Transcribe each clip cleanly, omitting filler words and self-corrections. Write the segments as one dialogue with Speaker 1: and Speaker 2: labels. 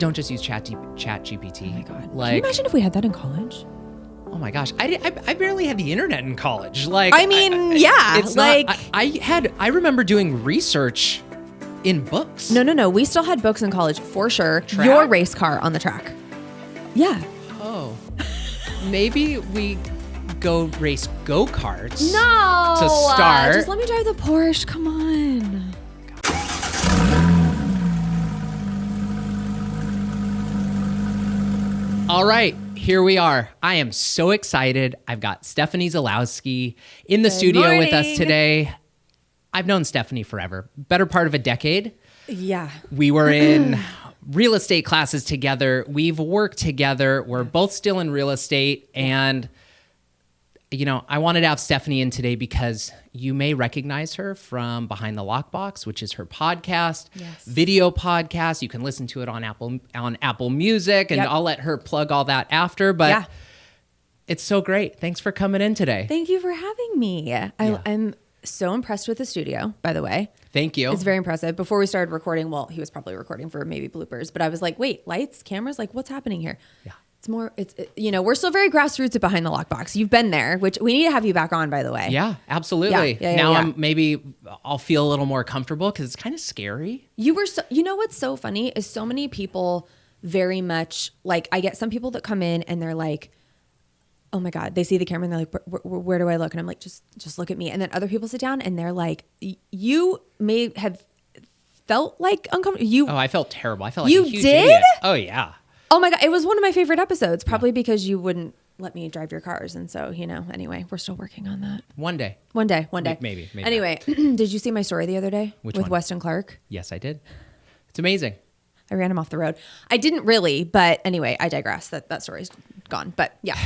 Speaker 1: don't just use Chat GPT.
Speaker 2: Oh my God.
Speaker 1: Like,
Speaker 2: can you imagine if we had that in college?
Speaker 1: Oh my gosh, I barely had the internet in college. Like,
Speaker 2: I mean, yeah,
Speaker 1: it's
Speaker 2: like
Speaker 1: not, I remember doing research in books.
Speaker 2: No. We still had books in college for sure.
Speaker 1: Track?
Speaker 2: Your race car on the track. Yeah.
Speaker 1: Oh, maybe we go race go-karts.
Speaker 2: No.
Speaker 1: To start.
Speaker 2: Just let me drive the Porsche. Come on.
Speaker 1: All right, here we are. I am so excited. I've got Stephanie Xelowski in the studio with us today. I've known Stephanie forever, better part of a decade.
Speaker 2: Yeah.
Speaker 1: We were in real estate classes together. We've worked together. We're both still in real estate. And, you know, I wanted to have Stephanie in today because you may recognize her from Behind the Lockbox, which is her podcast, video podcast. You can listen to it on Apple Music, and I'll let her plug all that after. But it's so great. Thanks for coming in today.
Speaker 2: Thank you for having me. I'm so impressed with the studio, by the way.
Speaker 1: Thank you.
Speaker 2: It's very impressive. Before we started recording, well, he was probably recording for maybe bloopers, but I was like, wait, lights, cameras, like what's happening here?
Speaker 1: Yeah.
Speaker 2: It's more, you know, we're still very grassroots at Behind the Lockbox. You've been there, which we need to have you back on, by the way.
Speaker 1: Yeah, absolutely.
Speaker 2: Yeah,
Speaker 1: now I'll feel a little more comfortable because it's kind of scary.
Speaker 2: You know what's so funny is so many people very much like, I get some people that come in and they're like, oh my God, they see the camera and they're like, where do I look? And I'm like, just look at me. And then other people sit down and they're like, you may have felt like uncomfortable.
Speaker 1: I felt terrible. I felt like
Speaker 2: you
Speaker 1: a huge
Speaker 2: did?
Speaker 1: idiot. Oh yeah.
Speaker 2: Oh my God. It was one of my favorite episodes, probably because you wouldn't let me drive your cars. And so, you know, anyway, we're still working on that.
Speaker 1: One day.
Speaker 2: Maybe. Anyway, did you see my story the other day with
Speaker 1: one?
Speaker 2: Weston Clark?
Speaker 1: Yes, I did. It's amazing.
Speaker 2: I ran him off the road. I didn't really, but anyway, I digress. That story's gone. But yeah.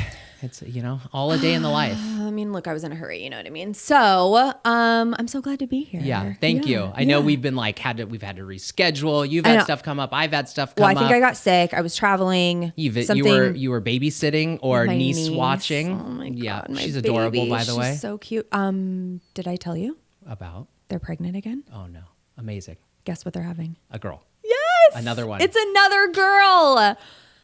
Speaker 1: It's, you know, all a day in the life.
Speaker 2: I mean, look, I was in a hurry, you know what I mean? So, I'm so glad to be here.
Speaker 1: Yeah, thank you. I know we've been like we've had to reschedule. You've had stuff come up. I've had stuff come up.
Speaker 2: Well, I think I got sick. I was traveling.
Speaker 1: You were babysitting or niece watching.
Speaker 2: Oh my God.
Speaker 1: Yeah,
Speaker 2: my
Speaker 1: she's adorable, by the way.
Speaker 2: She's so cute. Did I tell you?
Speaker 1: About?
Speaker 2: They're pregnant again.
Speaker 1: Oh no. Amazing.
Speaker 2: Guess what they're having?
Speaker 1: A girl.
Speaker 2: Yes.
Speaker 1: Another one.
Speaker 2: It's another girl. I'm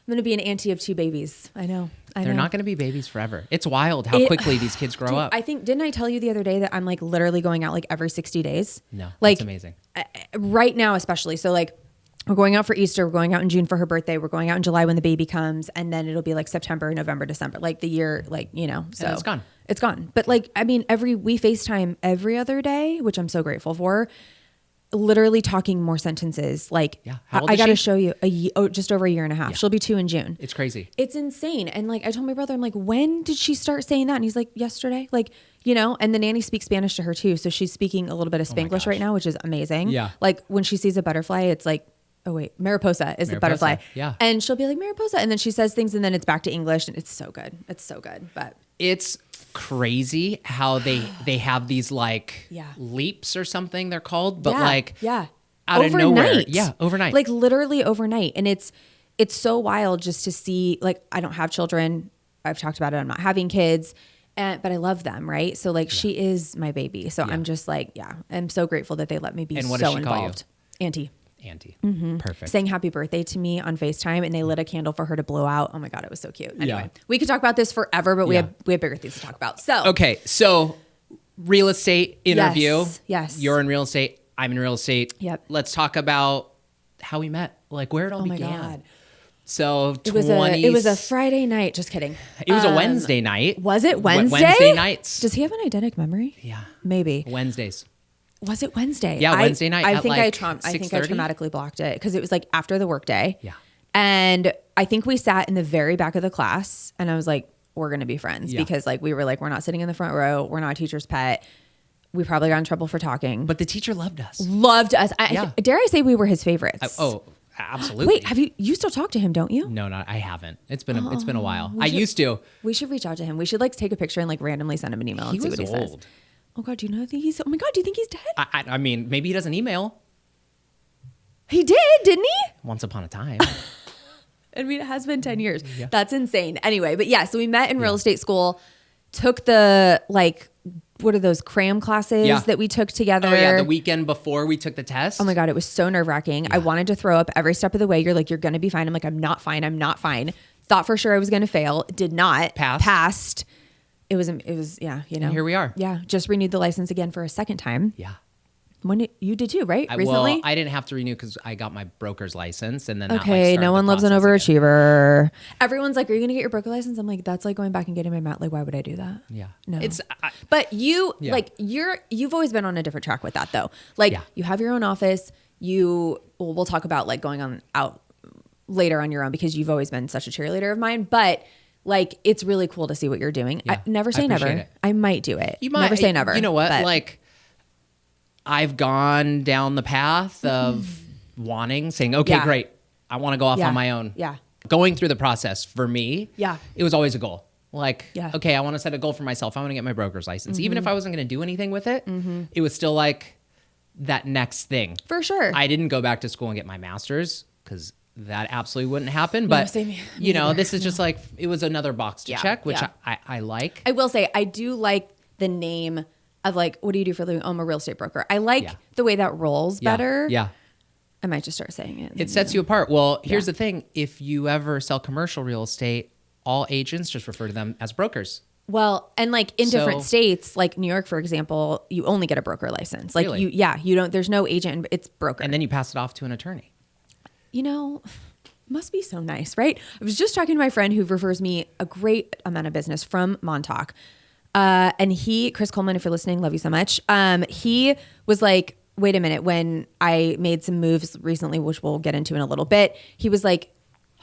Speaker 2: going to be an auntie of two babies. I know.
Speaker 1: They're not going to be babies forever. It's wild how quickly these kids grow up.
Speaker 2: I think, didn't I tell you the other day that I'm like literally going out like every 60 days?
Speaker 1: No,
Speaker 2: like,
Speaker 1: that's amazing.
Speaker 2: Right now, especially. So like we're going out for Easter. We're going out in June for her birthday. We're going out in July when the baby comes. And then it'll be like September, November, December, like the year, like, you know, so
Speaker 1: and it's gone.
Speaker 2: It's gone. But like, I mean, we FaceTime every other day, which I'm so grateful for. Literally talking more sentences. Like,
Speaker 1: How old
Speaker 2: I
Speaker 1: is
Speaker 2: got to
Speaker 1: she?
Speaker 2: show you just over a year and a half. She'll be 2 in June.
Speaker 1: It's crazy.
Speaker 2: It's insane. And like, I told my brother, I'm like, when did she start saying that? And he's like, yesterday. Like, you know, and the nanny speaks Spanish to her too. So she's speaking a little bit of Spanglish right now, which is amazing.
Speaker 1: Yeah.
Speaker 2: Like when she sees a butterfly, it's like, oh wait, mariposa is the butterfly.
Speaker 1: Yeah.
Speaker 2: And she'll be like, mariposa. And then she says things and then it's back to English. And it's so good. It's so good. But
Speaker 1: it's crazy how they have these like leaps or something they're called, but out of nowhere. Yeah, overnight.
Speaker 2: Like literally overnight. And it's so wild just to see, like, I don't have children. I've talked about it. I'm not having kids, but I love them. Right. So like she is my baby. So I'm just like, I'm so grateful that they let me be
Speaker 1: and what
Speaker 2: so
Speaker 1: does she
Speaker 2: involved.
Speaker 1: Call you?
Speaker 2: Auntie.
Speaker 1: Mm-hmm. Perfect.
Speaker 2: Saying happy birthday to me on FaceTime and they lit a candle for her to blow out. Oh my God. It was so cute. Anyway, we could talk about this forever, but we have bigger things to talk about. So,
Speaker 1: okay. So real estate interview.
Speaker 2: Yes.
Speaker 1: You're in real estate. I'm in real estate.
Speaker 2: Yep.
Speaker 1: Let's talk about how we met, like where it all began.
Speaker 2: Oh my God.
Speaker 1: So
Speaker 2: it was a Friday night. Just kidding.
Speaker 1: It was a Wednesday night.
Speaker 2: Was it Wednesday?
Speaker 1: Wednesday nights.
Speaker 2: Does he have an eidetic memory?
Speaker 1: Yeah.
Speaker 2: Maybe.
Speaker 1: Wednesdays.
Speaker 2: Was it Wednesday?
Speaker 1: Yeah, Wednesday night.
Speaker 2: I
Speaker 1: at
Speaker 2: think
Speaker 1: like
Speaker 2: I traumatically blocked it because it was like after the workday.
Speaker 1: Yeah.
Speaker 2: And I think we sat in the very back of the class and I was like, we're going to be friends because like we were like, we're not sitting in the front row. We're not a teacher's pet. We probably got in trouble for talking.
Speaker 1: But the teacher loved us.
Speaker 2: Dare I say we were his favorites?
Speaker 1: Absolutely.
Speaker 2: Wait, you still talk to him, don't you?
Speaker 1: No, I haven't. It's been a while. I used to.
Speaker 2: We should reach out to him. We should like take a picture and like randomly send him an email and see what he says. Oh God, do you think he's? Oh my God, do you think he's dead?
Speaker 1: I mean, maybe he doesn't email.
Speaker 2: He did, didn't he?
Speaker 1: Once upon a time.
Speaker 2: I mean, it has been 10 years. That's insane. Anyway, but so we met in real estate school, took the like what are those cram classes that we took together?
Speaker 1: Oh yeah, the weekend before we took the test.
Speaker 2: Oh my God, it was so nerve wracking. I wanted to throw up every step of the way. You're like, you're going to be fine. I'm like, I'm not fine. I'm not fine. Thought for sure I was going to fail. Did not. Passed. It was, yeah, you know.
Speaker 1: And here we are.
Speaker 2: Yeah. Just renewed the license again for a second time.
Speaker 1: Yeah.
Speaker 2: You did too, right? Recently?
Speaker 1: Well, I didn't have to renew because I got my broker's license, and then
Speaker 2: okay, no one loves an overachiever. Again. Everyone's like, "Are you going to get your broker license?" I'm like, "That's like going back and getting my mat. Like, why would I do that?"
Speaker 1: Yeah,
Speaker 2: no. But you like you've always been on a different track with that though. Like you have your own office. We'll talk about like going on out later on your own because you've always been such a cheerleader of mine. But like, it's really cool to see what you're doing. Yeah, never say never. It. I might do it. You might never say never.
Speaker 1: You know what? Like. I've gone down the path of saying, okay, great. I want to go off on my own. Yeah. Going through the process for me, it was always a goal. Like, okay, I want to set a goal for myself. I want to get my broker's license. Even if I wasn't going to do anything with it, it was still like that next thing. For sure. I didn't go back to school and get my master's because that absolutely wouldn't happen. But, you know, this is just like, it was another box to check, which I like.
Speaker 2: I will say, I do like the name of like, what do you do for a living? Oh, I'm a real estate broker. I like the way that rolls better. Yeah. I might just start saying it.
Speaker 1: It sets you apart. Well, here's the thing. If you ever sell commercial real estate, all agents just refer to them as brokers.
Speaker 2: Well, and like in different states, like New York, for example, you only get a broker license. Like you don't, there's no agent, it's broker.
Speaker 1: And then you pass it off to an attorney.
Speaker 2: You know, must be so nice, right? I was just talking to my friend who refers me a great amount of business from Montauk. And Chris Coleman, if you're listening, love you so much. He was like, wait a minute, when I made some moves recently, which we'll get into in a little bit, he was like,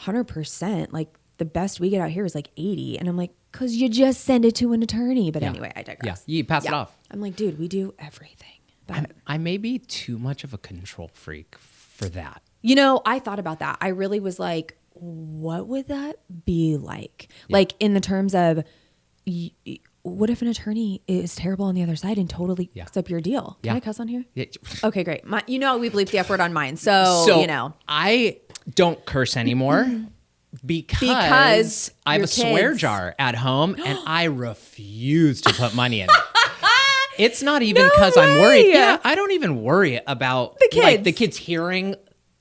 Speaker 2: 100%, like the best we get out here is like 80. And I'm like, cause you just send it to an attorney. But anyway, I digress.
Speaker 1: Yeah, you pass it off.
Speaker 2: I'm like, dude, we do everything. But
Speaker 1: I may be too much of a control freak for that.
Speaker 2: You know, I thought about that. I really was like, what would that be like? Like in the terms of, what if an attorney is terrible on the other side and totally picks up your deal? Can I cuss on here? Yeah. Okay, great. We bleep the F word on mine. So, you know.
Speaker 1: I don't curse anymore because I have a swear jar at home and I refuse to put money in it. It's not even because I'm worried. Yeah, I don't even worry about the kids. Like the kids hearing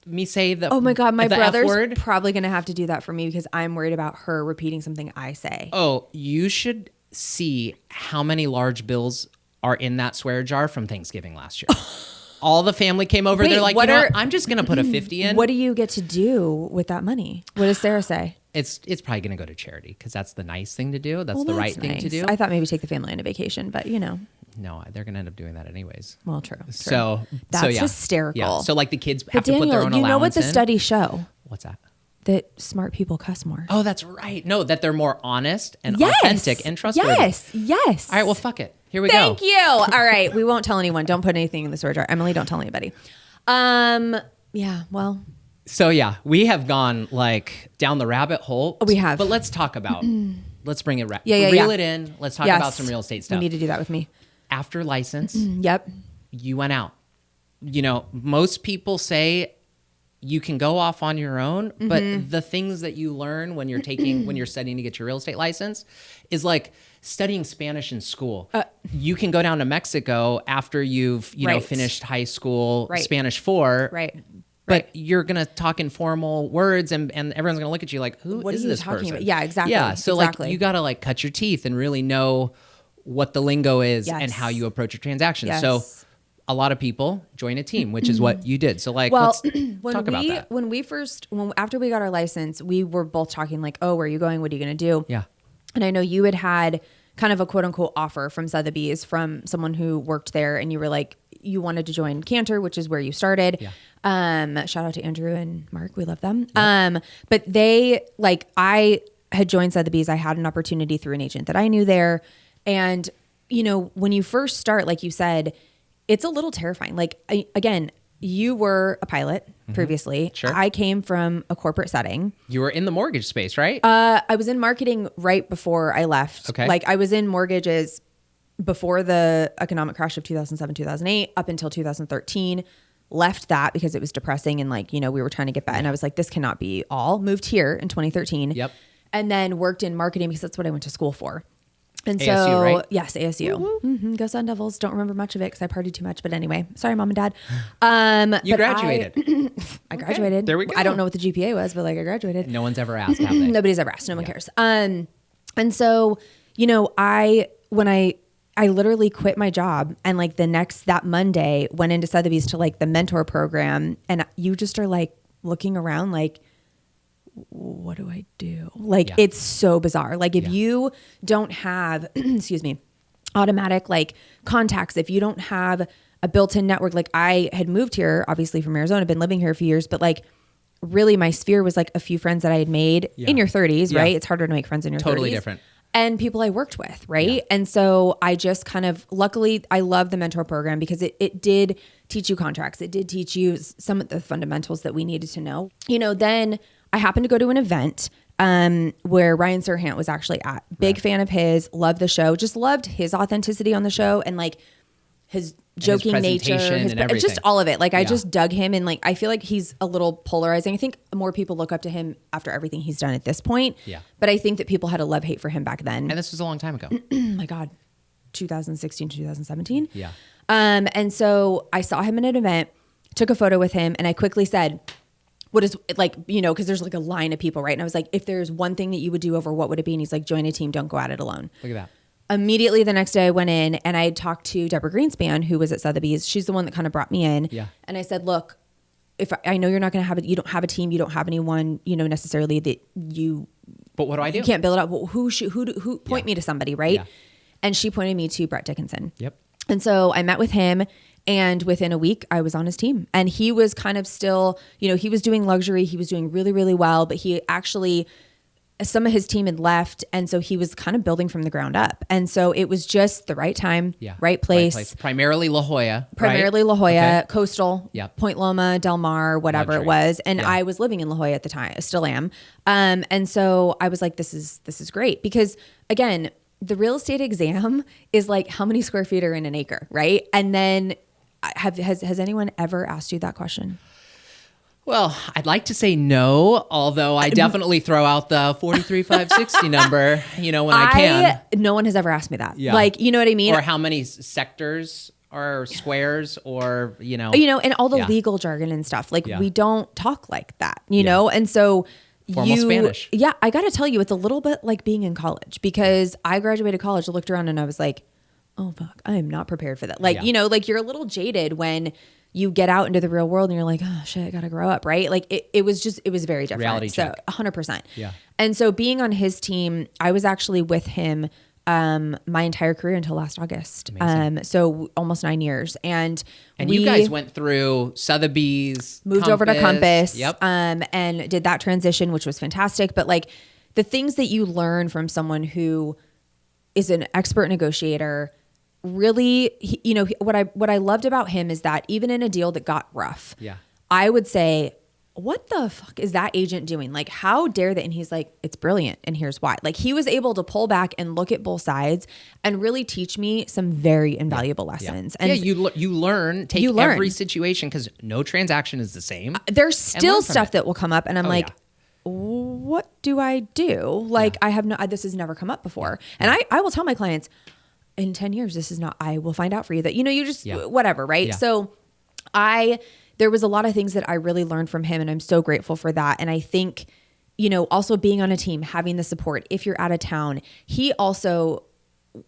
Speaker 1: me say the
Speaker 2: oh my God, my brother's probably going to have to do that for me because I'm worried about her repeating something I say.
Speaker 1: Oh, you should see how many large bills are in that swear jar from Thanksgiving last year. All the family came over. They're like, you know what? I'm just going to put a 50 in.
Speaker 2: What do you get to do with that money? What does Sarah say?
Speaker 1: It's probably going to go to charity because that's the nice thing to do. That's the right thing to do.
Speaker 2: I thought maybe take the family on a vacation, but you know.
Speaker 1: No, they're going to end up doing that anyways.
Speaker 2: Well, true.
Speaker 1: So
Speaker 2: that's hysterical.
Speaker 1: Yeah. So like the kids have to put their own allowance in.
Speaker 2: You know what the studies show?
Speaker 1: What's that?
Speaker 2: That smart people cuss more.
Speaker 1: Oh, that's right. No, that they're more honest and authentic and trustworthy.
Speaker 2: Yes.
Speaker 1: All right, well, fuck it. Here we go.
Speaker 2: Thank you. All right, we won't tell anyone. Don't put anything in the swear jar. Emily, don't tell anybody. Yeah, well.
Speaker 1: So yeah, we have gone like down the rabbit hole.
Speaker 2: We have.
Speaker 1: But let's talk about, let's bring it, reel it in. Let's talk about some real estate stuff.
Speaker 2: You need to do that with me.
Speaker 1: After license.
Speaker 2: Yep.
Speaker 1: You went out. You know, most people say you can go off on your own, but the things that you learn when you're studying to get your real estate license is like studying Spanish in school. You can go down to Mexico after you've, finished high school, Spanish 4.
Speaker 2: Right.
Speaker 1: But you're going to talk in formal words and everyone's going to look at you like, who is this person?
Speaker 2: About? Yeah, exactly.
Speaker 1: Yeah. So like you got to like cut your teeth and really know what the lingo is and how you approach a transaction.
Speaker 2: Yes.
Speaker 1: So a lot of people join a team, which is what you did. So like, let's talk about that.
Speaker 2: After we got our license, we were both talking like, oh, where are you going? What are you going to do?
Speaker 1: Yeah.
Speaker 2: And I know you had kind of a quote unquote offer from Sotheby's from someone who worked there. And you were like, you wanted to join Cantor, which is where you started. Yeah. Shout out to Andrew and Mark. We love them. Yep. But I had joined Sotheby's. I had an opportunity through an agent that I knew there. And, when you first start, like you said, it's a little terrifying. Like, again, you were a pilot previously.
Speaker 1: Sure.
Speaker 2: I came from a corporate setting.
Speaker 1: You were in the mortgage space, right?
Speaker 2: I was in marketing right before I left.
Speaker 1: Okay.
Speaker 2: Like I was in mortgages before the economic crash of 2007, 2008, up until 2013. Left that because it was depressing and we were trying to get back. And I was like, this cannot be all. Moved here in 2013.
Speaker 1: Yep.
Speaker 2: And then worked in marketing because that's what I went to school for. And
Speaker 1: ASU,
Speaker 2: so,
Speaker 1: right?
Speaker 2: yes, ASU. Mm-hmm. Go Sun Devils. Don't remember much of it because I partied too much. But anyway, sorry, Mom and Dad.
Speaker 1: You graduated.
Speaker 2: I graduated.
Speaker 1: There we go.
Speaker 2: I don't know what the GPA was, but like I graduated.
Speaker 1: No one's ever asked, have they?
Speaker 2: Nobody's ever asked. No one cares. And so, you know, I literally quit my job and like that Monday went into Sotheby's to like the mentor program. And you just are like looking around like, what do I do? Like, it's so bizarre. Like if you don't have, excuse me, automatic like contacts, if you don't have a built-in network, like I had moved here, obviously from Arizona, been living here a few years, but like really my sphere was like a few friends that I had made in your 30s, right? It's harder to make friends in your 30s.
Speaker 1: Totally different.
Speaker 2: And people I worked with, right? Yeah. And so I just kind of, luckily I love the mentor program because it did teach you contracts. It did teach you some of the fundamentals that we needed to know. You know, then I happened to go to an event where Ryan Serhant was actually at. Big fan of his, loved the show, just loved his authenticity on the show and like his joking nature, and just all of it. Like I just dug him and like I feel like he's a little polarizing. I think more people look up to him after everything he's done at this point. Yeah. But I think that people had a love-hate for him back then.
Speaker 1: And this was a long time ago.
Speaker 2: Oh my God. 2016 to 2017.
Speaker 1: Yeah.
Speaker 2: And so I saw him in an event, took a photo with him, and I quickly said, what is like, you know, because there's like a line of people, right? And I was like, if there's one thing that you would do over, what would it be? And he's like, join a team, don't go at it alone.
Speaker 1: Look at that.
Speaker 2: Immediately the next day I went in and I had talked to Deborah Greenspan, who was at Sotheby's. She's the one that kind of brought me in. Yeah. And I said, look, if I know you're not going to have it, you don't have a team, you don't have anyone, you know, necessarily that you,
Speaker 1: but what do I do?
Speaker 2: You can't build it up. Well, who point me to somebody, right? Yeah. And she pointed me to Brett Dickinson. Yep. And so I met with him. And within a week, I was on his team. And he was kind of still, you know, he was doing luxury. He was doing really, really well. But he actually, some of his team had left. And so he was kind of building from the ground up. And so it was just the right time, right place.
Speaker 1: Primarily La Jolla.
Speaker 2: La Jolla, okay. Coastal, Point Loma, Del Mar, whatever it was. And I was living in La Jolla at the time. I still am. And so I was like, this is great. Because again, the real estate exam is like how many square feet are in an acre, right? And then has anyone ever asked you that question?
Speaker 1: Well, I'd like to say no, although I definitely throw out the 43,560 number, you know, when I can.
Speaker 2: No one has ever asked me that. Yeah. Like, you know what I mean?
Speaker 1: Or how many sectors or squares or, you know.
Speaker 2: And all the legal jargon and stuff. Like we don't talk like that, you know? And so
Speaker 1: formal Spanish.
Speaker 2: Yeah, I got to tell you, it's a little bit like being in college because I graduated college, looked around and I was like, oh fuck, I am not prepared for that. Like, you know, like you're a little jaded when you get out into the real world and you're like, oh shit, I got to grow up. Right. Like it was very different.
Speaker 1: Reality check.
Speaker 2: 100%.
Speaker 1: Yeah.
Speaker 2: And so being on his team, I was actually with him my entire career until last August. So almost 9 years. And
Speaker 1: you guys went through Sotheby's,
Speaker 2: moved over to Compass,
Speaker 1: yep.
Speaker 2: And did that transition, which was fantastic. But like the things that you learn from someone who is an expert negotiator, really, you know, what I loved about him is that even in a deal that got rough, I would say, what the fuck is that agent doing? Like, how dare they? And he's like, it's brilliant. And here's why. Like, he was able to pull back and look at both sides and really teach me some very invaluable lessons. And
Speaker 1: you learn every situation because no transaction is the same.
Speaker 2: There's still stuff that will come up. And I'm what do I do? Like, I have this has never come up before. And I will tell my clients, in 10 years, this is not, I will find out for you that, you know, you just, whatever. Right. Yeah. So there was a lot of things that I really learned from him and I'm so grateful for that. And I think, you know, also being on a team, having the support, if you're out of town, he also,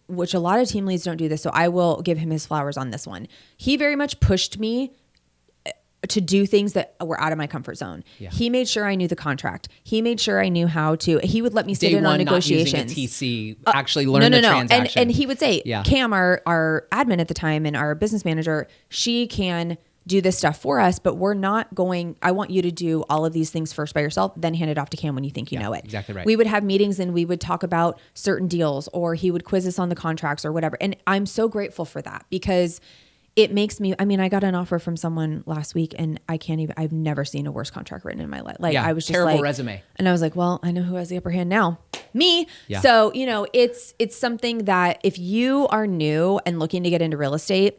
Speaker 2: which a lot of team leads don't do this. So I will give him his flowers on this one. He very much pushed me to do things that were out of my comfort zone. Yeah. He made sure I knew the contract. He made sure I knew how to, he would let me sit in on negotiations.
Speaker 1: Not using a TC, actually learn the transaction.
Speaker 2: And he would say, Cam, our admin at the time and our business manager, she can do this stuff for us, but we're not going, I want you to do all of these things first by yourself, then hand it off to Cam when you think you know it.
Speaker 1: Exactly right.
Speaker 2: We would have meetings and we would talk about certain deals or he would quiz us on the contracts or whatever. And I'm so grateful for that because it makes me, I mean, I got an offer from someone last week and I've never seen a worse contract written in my life. Like I was just
Speaker 1: terrible resume.
Speaker 2: And I was like, well, I know who has the upper hand now. Me. Yeah. So, you know, it's something that if you are new and looking to get into real estate,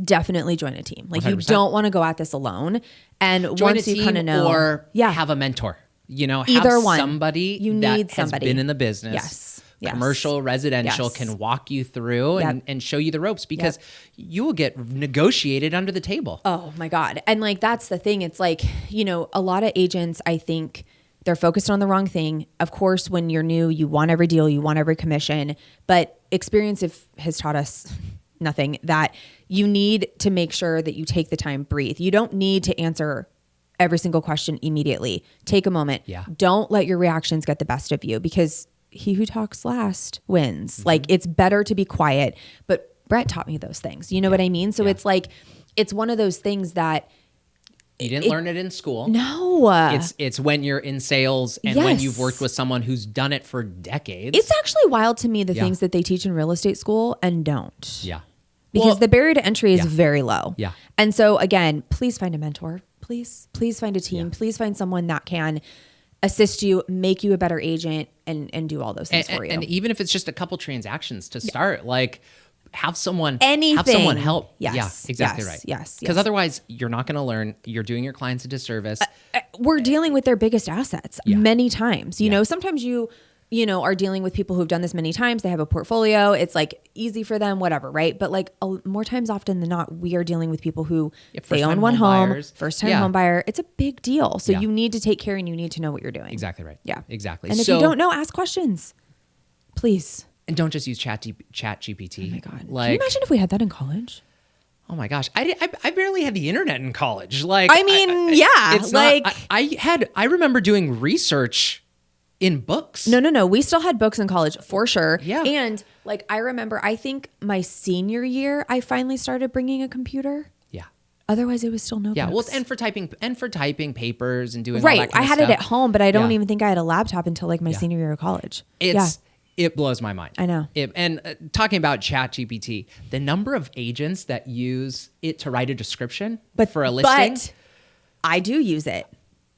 Speaker 2: definitely join a team. Like 100%. You don't want to go at this alone. And
Speaker 1: join
Speaker 2: once
Speaker 1: a team
Speaker 2: you kind of know,
Speaker 1: or have a mentor, you know,
Speaker 2: either
Speaker 1: have
Speaker 2: one.
Speaker 1: somebody
Speaker 2: you
Speaker 1: that
Speaker 2: need somebody
Speaker 1: has been in the business.
Speaker 2: Yes. Yes.
Speaker 1: commercial, residential,
Speaker 2: Yes.
Speaker 1: can walk you through and show you the ropes, because you will get negotiated under the table.
Speaker 2: Oh my God. And like, that's the thing. It's like, a lot of agents, I think they're focused on the wrong thing. Of course, when you're new, you want every deal, you want every commission, but experience has taught us nothing, that you need to make sure that you take the time, breathe. You don't need to answer every single question immediately. Take a moment.
Speaker 1: Yeah.
Speaker 2: Don't let your reactions get the best of you, because he who talks last wins. Like, it's better to be quiet. But Brett taught me those things. You know what I mean? So it's like, it's one of those things that
Speaker 1: you didn't learn it in school.
Speaker 2: No.
Speaker 1: It's when you're in sales and when you've worked with someone who's done it for decades.
Speaker 2: It's actually wild to me, the things that they teach in real estate school and don't.
Speaker 1: Yeah.
Speaker 2: Because the barrier to entry is very low.
Speaker 1: Yeah.
Speaker 2: And so again, please find a mentor. Please find a team. Please find someone that can assist you, make you a better agent, and do all those things for you.
Speaker 1: And even if it's just a couple transactions to start, like have someone help.
Speaker 2: Yes.
Speaker 1: Yeah, exactly right.
Speaker 2: Yes.
Speaker 1: Because otherwise you're not going to learn. You're doing your clients a disservice.
Speaker 2: We're dealing with their biggest assets many times. You know, sometimes you are dealing with people who've done this many times. They have a portfolio. It's like easy for them, whatever, right? But like more times often than not, we are dealing with people who they own one home, first-time home buyer. It's a big deal. So you need to take care and you need to know what you're doing.
Speaker 1: Exactly right.
Speaker 2: Yeah.
Speaker 1: Exactly.
Speaker 2: And if you don't know, ask questions, please.
Speaker 1: And don't just use chat GPT.
Speaker 2: Oh my God.
Speaker 1: Like,
Speaker 2: can you imagine if we had that in college?
Speaker 1: Oh my gosh. I barely had the internet in college. Like,
Speaker 2: I mean, it's like
Speaker 1: I remember doing research in books.
Speaker 2: No. We still had books in college for sure.
Speaker 1: Yeah.
Speaker 2: And like, I remember, I think my senior year, I finally started bringing a computer.
Speaker 1: Yeah.
Speaker 2: Otherwise it was still notebooks.
Speaker 1: Yeah. Well, and for typing papers and doing all
Speaker 2: right.
Speaker 1: that kind
Speaker 2: I
Speaker 1: of
Speaker 2: had
Speaker 1: stuff.
Speaker 2: it at home, but I don't even think I had a laptop until like my senior year of college.
Speaker 1: It blows my mind.
Speaker 2: I know.
Speaker 1: Talking about ChatGPT, the number of agents that use it to write a description for a listing.
Speaker 2: But I do use it.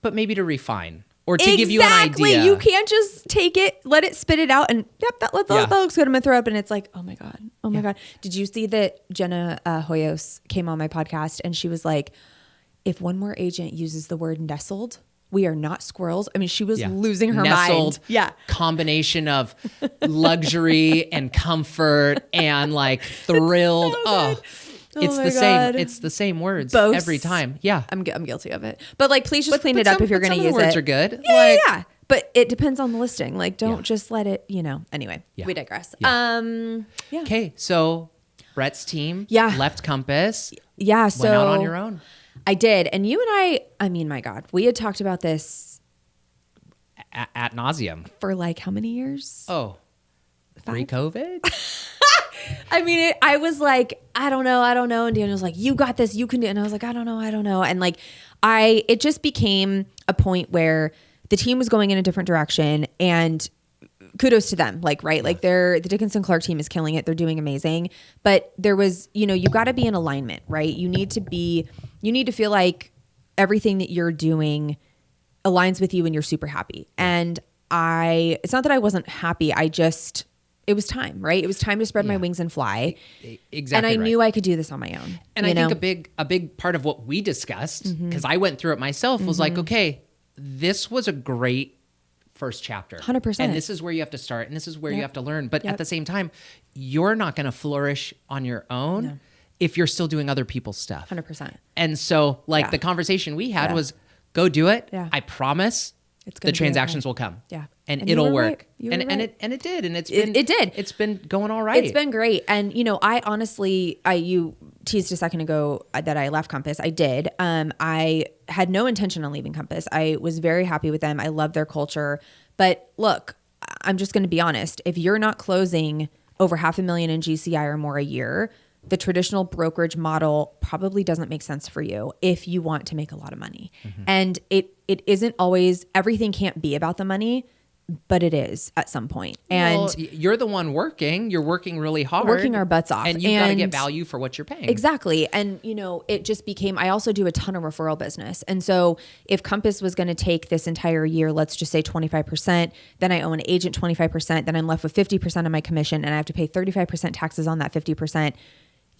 Speaker 1: But maybe to refine or to give you an idea.
Speaker 2: Exactly. You can't just take it, let it spit it out, and that looks good. I'm going to throw it up. And it's like, oh my God. Oh my God. Did you see that Jenna Hoyos came on my podcast and she was like, if one more agent uses the word nestled, we are not squirrels. I mean, she was losing her
Speaker 1: Nestled,
Speaker 2: mind. Yeah.
Speaker 1: Combination of luxury and comfort and like thrilled. It's the same. It's the same words every time. Yeah.
Speaker 2: I'm guilty of it. But like, please just clean it up if you're going to use it.
Speaker 1: Some words are good.
Speaker 2: Yeah. But it depends on the listing. Like, don't just let it, Anyway, we digress.
Speaker 1: Yeah. Okay. So Brett's team left Compass.
Speaker 2: Yeah. So
Speaker 1: went out on your own.
Speaker 2: I did. And you and I mean, my God, we had talked about this
Speaker 1: at nauseum
Speaker 2: for like how many years?
Speaker 1: Oh, pre-COVID?
Speaker 2: I mean, I was like, I don't know. And Daniel was like, you got this, you can do it. And I was like, I don't know. And like, it just became a point where the team was going in a different direction, and kudos to them. Like, right. Like the Dickinson Clark team is killing it. They're doing amazing. But there was, you got to be in alignment, right? You need to feel like everything that you're doing aligns with you and you're super happy. And it's not that I wasn't happy. It was time, right? It was time to spread my wings and fly.
Speaker 1: Exactly.
Speaker 2: And I knew I could do this on my own.
Speaker 1: And I think a big part of what we discussed, because I went through it myself, was like, okay, this was a great first chapter.
Speaker 2: 100%.
Speaker 1: And this is where you have to start, and this is where you have to learn. But at the same time, you're not going to flourish on your own if you're still doing other people's stuff.
Speaker 2: 100%.
Speaker 1: And so the conversation we had was, go do it. Yeah. I promise the transactions will come.
Speaker 2: Yeah.
Speaker 1: And it'll work.
Speaker 2: Right.
Speaker 1: And it did. And it
Speaker 2: did.
Speaker 1: It's been going all right.
Speaker 2: It's been great. And I honestly, you teased a second ago that I left Compass. I did. I had no intention on leaving Compass. I was very happy with them. I love their culture. But look, I'm just going to be honest. If you're not closing over $500,000 in GCI or more a year, the traditional brokerage model probably doesn't make sense for you if you want to make a lot of money. And it isn't always, everything can't be about the money, but it is at some point. And
Speaker 1: you're the one working. You're working really hard.
Speaker 2: Working our butts off.
Speaker 1: And you've got to get value for what you're paying.
Speaker 2: Exactly. And, it just became, I also do a ton of referral business. And so if Compass was going to take this entire year, let's just say 25%, then I owe an agent 25%, then I'm left with 50% of my commission, and I have to pay 35% taxes on that 50%.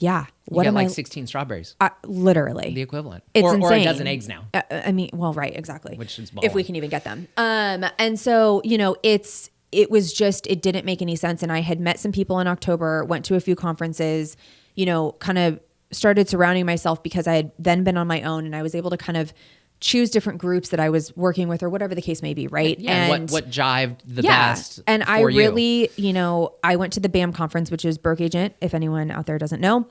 Speaker 2: Yeah.
Speaker 1: What am I? 16 strawberries.
Speaker 2: Literally.
Speaker 1: The equivalent.
Speaker 2: It's
Speaker 1: or
Speaker 2: insane.
Speaker 1: a dozen eggs now.
Speaker 2: I mean, well, right. Exactly.
Speaker 1: Which is
Speaker 2: if we can even get them. And so, it was just, it didn't make any sense. And I had met some people in October, went to a few conferences, you know, kind of started surrounding myself because I had then been on my own and I was able to kind of choose different groups that I was working with or whatever the case may be. Right.
Speaker 1: Yeah, and what jived the best.
Speaker 2: And
Speaker 1: for
Speaker 2: I
Speaker 1: you.
Speaker 2: really, you know, I went to the BAM conference, which is Broke Agent, if anyone out there doesn't know.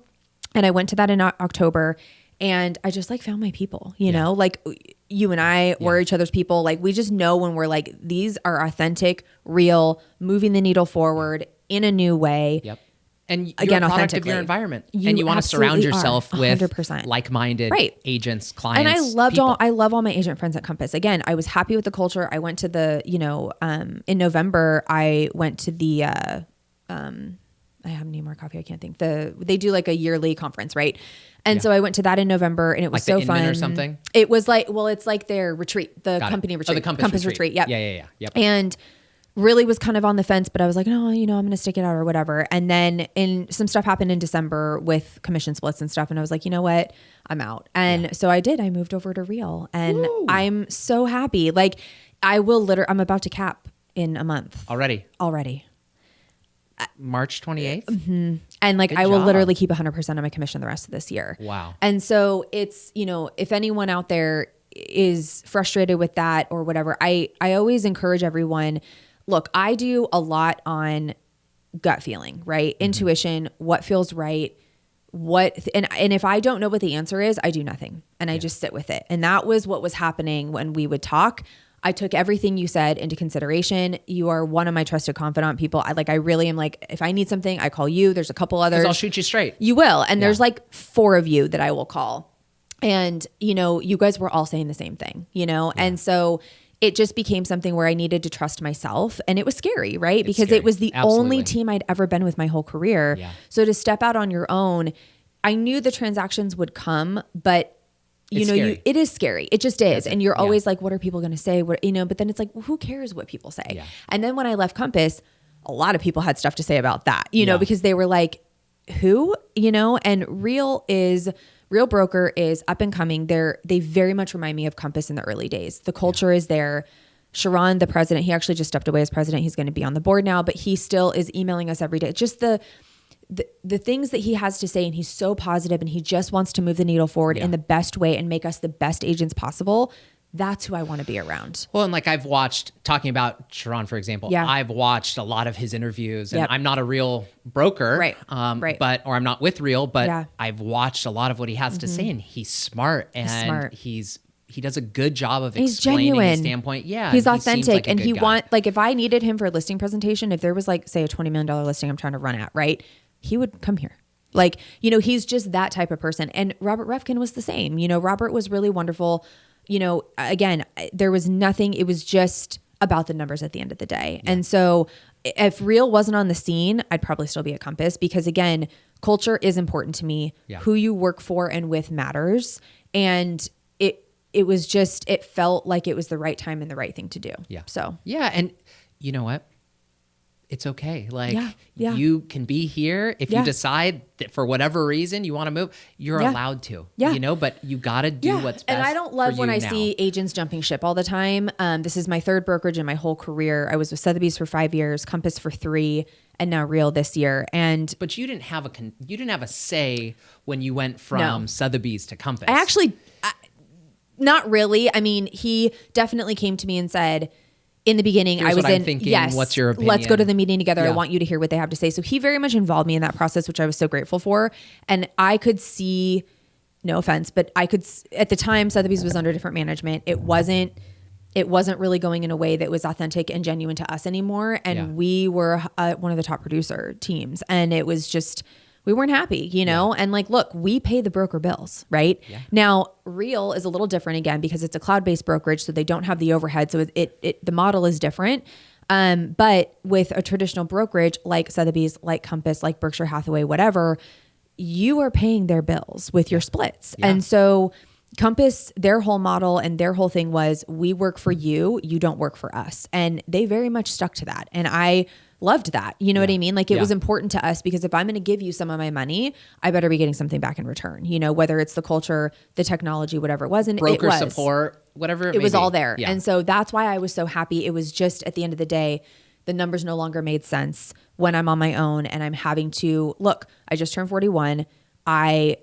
Speaker 2: And I went to that in October and I just like found my people, you know, like you and I were each other's people. Like we just know when we're like, these are authentic, real, moving the needle forward in a new way.
Speaker 1: Yep. And
Speaker 2: again,
Speaker 1: you're a product of
Speaker 2: authentically.
Speaker 1: your environment,
Speaker 2: You
Speaker 1: and you want to surround
Speaker 2: absolutely
Speaker 1: yourself
Speaker 2: are,
Speaker 1: with
Speaker 2: 100%.
Speaker 1: like-minded agents, clients.
Speaker 2: And I loved
Speaker 1: people.
Speaker 2: I love all my agent friends at Compass. Again, I was happy with the culture. I went to the, you know, in November, I went to the, I have any more coffee. I can't think. They do like a yearly conference, right? And so I went to that in November, and it was
Speaker 1: like
Speaker 2: so fun.
Speaker 1: Or something.
Speaker 2: It was like, well, it's like their retreat, the
Speaker 1: Got
Speaker 2: company
Speaker 1: it.
Speaker 2: retreat,
Speaker 1: Oh, the Compass
Speaker 2: retreat. Yep.
Speaker 1: Yep.
Speaker 2: And really was kind of on the fence, but I was like, no, you know, I'm going to stick it out or whatever. And then some stuff happened in December with commission splits and stuff. And I was like, you know what? I'm out. And so I did. I moved over to Real, and I'm so happy. Like I'm about to cap in a month.
Speaker 1: Already. March 28th.
Speaker 2: Mm-hmm. And like,
Speaker 1: Good
Speaker 2: I will
Speaker 1: job.
Speaker 2: literally keep 100% of my commission the rest of this year.
Speaker 1: Wow.
Speaker 2: And so it's, you know, if anyone out there is frustrated with that or whatever, I always encourage everyone, look, I do a lot on gut feeling, right? Mm-hmm. Intuition, what feels right, and if I don't know what the answer is, I do nothing and I just sit with it. And that was what was happening when we would talk. I took everything you said into consideration. You are one of my trusted confidant people. I really am like, if I need something, I call you. There's a couple others.
Speaker 1: I'll shoot you straight.
Speaker 2: You will. And there's like 4 of you that I will call. And, you know, you guys were all saying the same thing, you know? Yeah. And so it just became something where I needed to trust myself. And it was scary, right? Because
Speaker 1: scary.
Speaker 2: It was the
Speaker 1: Absolutely.
Speaker 2: only team I'd ever been with my whole career.
Speaker 1: Yeah.
Speaker 2: So to step out on your own, I knew the transactions would come, but it is scary. It just is. And you're always like, what are people going to say? What, you know, but then it's like, well, who cares what people say? Yeah. And then when I left Compass, a lot of people had stuff to say about that, you know, because they were like, who, you know, and Real Broker is up and coming. They very much remind me of Compass in the early days. The culture is there. Sharon, the president, he actually just stepped away as president. He's going to be on the board now, but he still is emailing us every day. Just the things that he has to say, and he's so positive, and he just wants to move the needle forward in the best way and make us the best agents possible. That's who I want to be around.
Speaker 1: Well, and like I've watched, talking about Sharon, for example, I've watched a lot of his interviews, and I'm not a Real broker,
Speaker 2: right.
Speaker 1: Or I'm not with Real, but I've watched a lot of what he has to say, and he's smart, and he does a good job of explaining his standpoint. Yeah.
Speaker 2: He's authentic,
Speaker 1: like
Speaker 2: and if I needed him for a listing presentation, if there was like, say, a $20 million listing I'm trying to run at, right? He would come here. Like, you know, he's just that type of person. And Robert Refkin was the same. You know, Robert was really wonderful. You know, again, there was nothing, it was just about the numbers at the end of the day. Yeah. And so if Real wasn't on the scene, I'd probably still be at Compass, because again, culture is important to me. Yeah. Who you work for and with matters. And it was just, it felt like it was the right time and the right thing to do. Yeah. So.
Speaker 1: Yeah. And you know what? It's okay. Like you can be here. If you decide that for whatever reason you want to move, you're allowed to, you know, but you got to do what's best.
Speaker 2: And I don't love when I see agents jumping ship all the time. This is my 3rd brokerage in my whole career. I was with Sotheby's for 5 years, Compass for 3, and now Real this year. But
Speaker 1: you didn't have a say when you went from Sotheby's to Compass.
Speaker 2: Not really. I mean, he definitely came to me and said, in the beginning,
Speaker 1: I was thinking, yes, what's your opinion?
Speaker 2: Let's go to the meeting together. I want you to hear what they have to say. So he very much involved me in that process, which I was so grateful for. And I could see, no offense, but I could, at the time, Sotheby's was under different management. It wasn't really going in a way that was authentic and genuine to us anymore. And we were one of the top producer teams. And it was just, we weren't happy, you know? And like, look, we pay the broker bills, right? Yeah. Now, Real is a little different again, because it's a cloud-based brokerage, so they don't have the overhead. So the model is different. But with a traditional brokerage like Sotheby's, like Compass, like Berkshire Hathaway, whatever, you are paying their bills with your splits. Yeah. And so Compass, their whole model and their whole thing was, we work for you, you don't work for us. And they very much stuck to that. And I loved that. You know what I mean? Like it was important to us, because if I'm going to give you some of my money, I better be getting something back in return, you know, whether it's the culture, the technology, whatever it was. And
Speaker 1: broker
Speaker 2: it was
Speaker 1: support, whatever
Speaker 2: it was all there. Yeah. And so that's why I was so happy. It was just, at the end of the day, the numbers no longer made sense when I'm on my own and I'm having to look, I just turned 41. I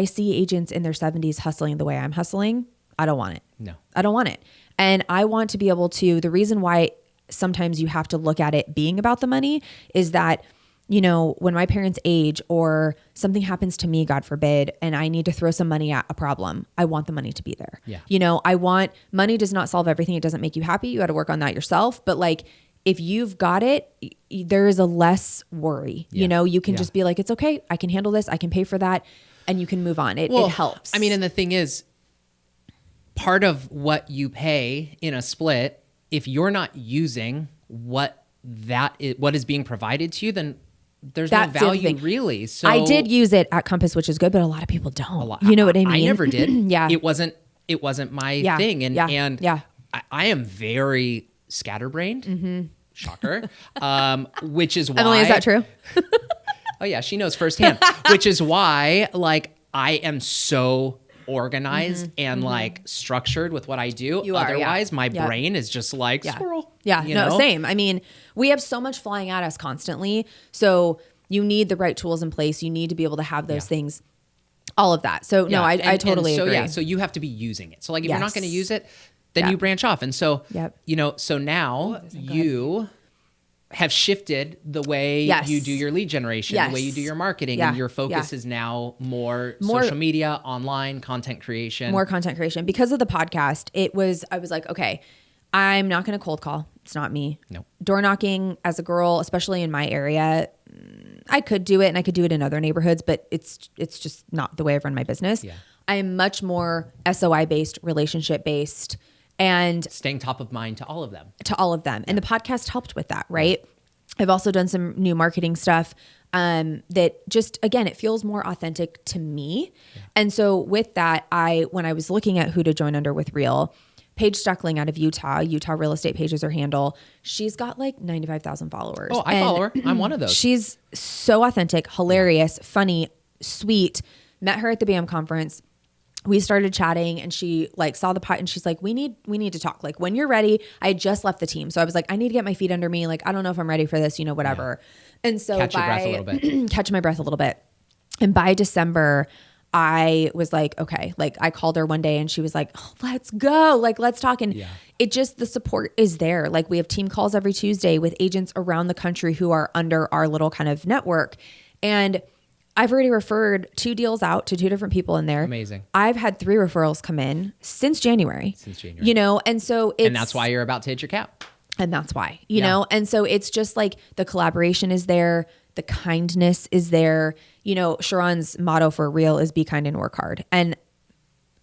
Speaker 2: see agents in their 70s hustling the way I'm hustling. I don't want it.
Speaker 1: No,
Speaker 2: I don't want it. And I want to be able to, the reason why sometimes you have to look at it being about the money is that, you know, when my parents age or something happens to me, God forbid, and I need to throw some money at a problem, I want the money to be there.
Speaker 1: Yeah.
Speaker 2: You know, money does not solve everything. It doesn't make you happy. You got to work on that yourself. But like, if you've got it, there is a less worry.
Speaker 1: Yeah.
Speaker 2: You know, you can just be like, it's okay. I can handle this. I can pay for that. And you can move on. It helps.
Speaker 1: I mean, and the thing is, part of what you pay in a split, if you're not using what is being provided to you, then there's no value really. So
Speaker 2: I did use it at Compass, which is good, but a lot of people don't. You know what I mean?
Speaker 1: I never did.
Speaker 2: Yeah.
Speaker 1: It wasn't my thing. And I am very scatterbrained. Mm-hmm. Shocker. Which is why.
Speaker 2: Emily, is that true?
Speaker 1: Oh yeah, she knows firsthand. Which is why, like, I am so organized and like structured with what I do. Otherwise, my brain is just like squirrel.
Speaker 2: Yeah, same. I mean, we have so much flying at us constantly. So you need the right tools in place. You need to be able to have those things, all of that. So no, I totally agree.
Speaker 1: Yeah, so you have to be using it. So like, if you're not going to use it, then you branch off. And so, you know, so now you have shifted the way you do your lead generation, the way you do your marketing, and your focus is now more social media, online content creation.
Speaker 2: More content creation. Because of the podcast, I was like, okay, I'm not going to cold call. It's not me.
Speaker 1: No.
Speaker 2: Door knocking as a girl, especially in my area, I could do it and I could do it in other neighborhoods, but it's just not the way I've run my business.
Speaker 1: Yeah.
Speaker 2: I am much more SOI based, relationship based, and
Speaker 1: staying top of mind to all of them.
Speaker 2: And the podcast helped with that, right? I've also done some new marketing stuff that just, again, it feels more authentic to me. Yeah. And so with that, when I was looking at who to join under with Real, Paige Stuckling out of Utah Real Estate Pages her handle. She's got like 95,000 followers.
Speaker 1: Oh, I follow her. I'm one of those.
Speaker 2: She's so authentic, hilarious, funny, sweet. Met her at the BAM conference. We started chatting and she like saw the pot and she's like, we need to talk. Like, when you're ready. I had just left the team. So I was like, I need to get my feet under me. Like, I don't know if I'm ready for this, whatever. Yeah. And so
Speaker 1: catch your breath a little bit.
Speaker 2: Catch my breath a little bit. And by December, I was like, okay, like I called her one day and she was like, oh, let's go. Like, let's talk. And it just, the support is there. Like, we have team calls every Tuesday with agents around the country who are under our little kind of network. And I've already referred 2 deals out to 2 different people in there.
Speaker 1: Amazing.
Speaker 2: I've had 3 referrals come in since January. And so
Speaker 1: and that's why you're about to hit your cap.
Speaker 2: And that's why, you know, and so it's just like the collaboration is there. The kindness is there. Sharon's motto for Real is be kind and work hard. And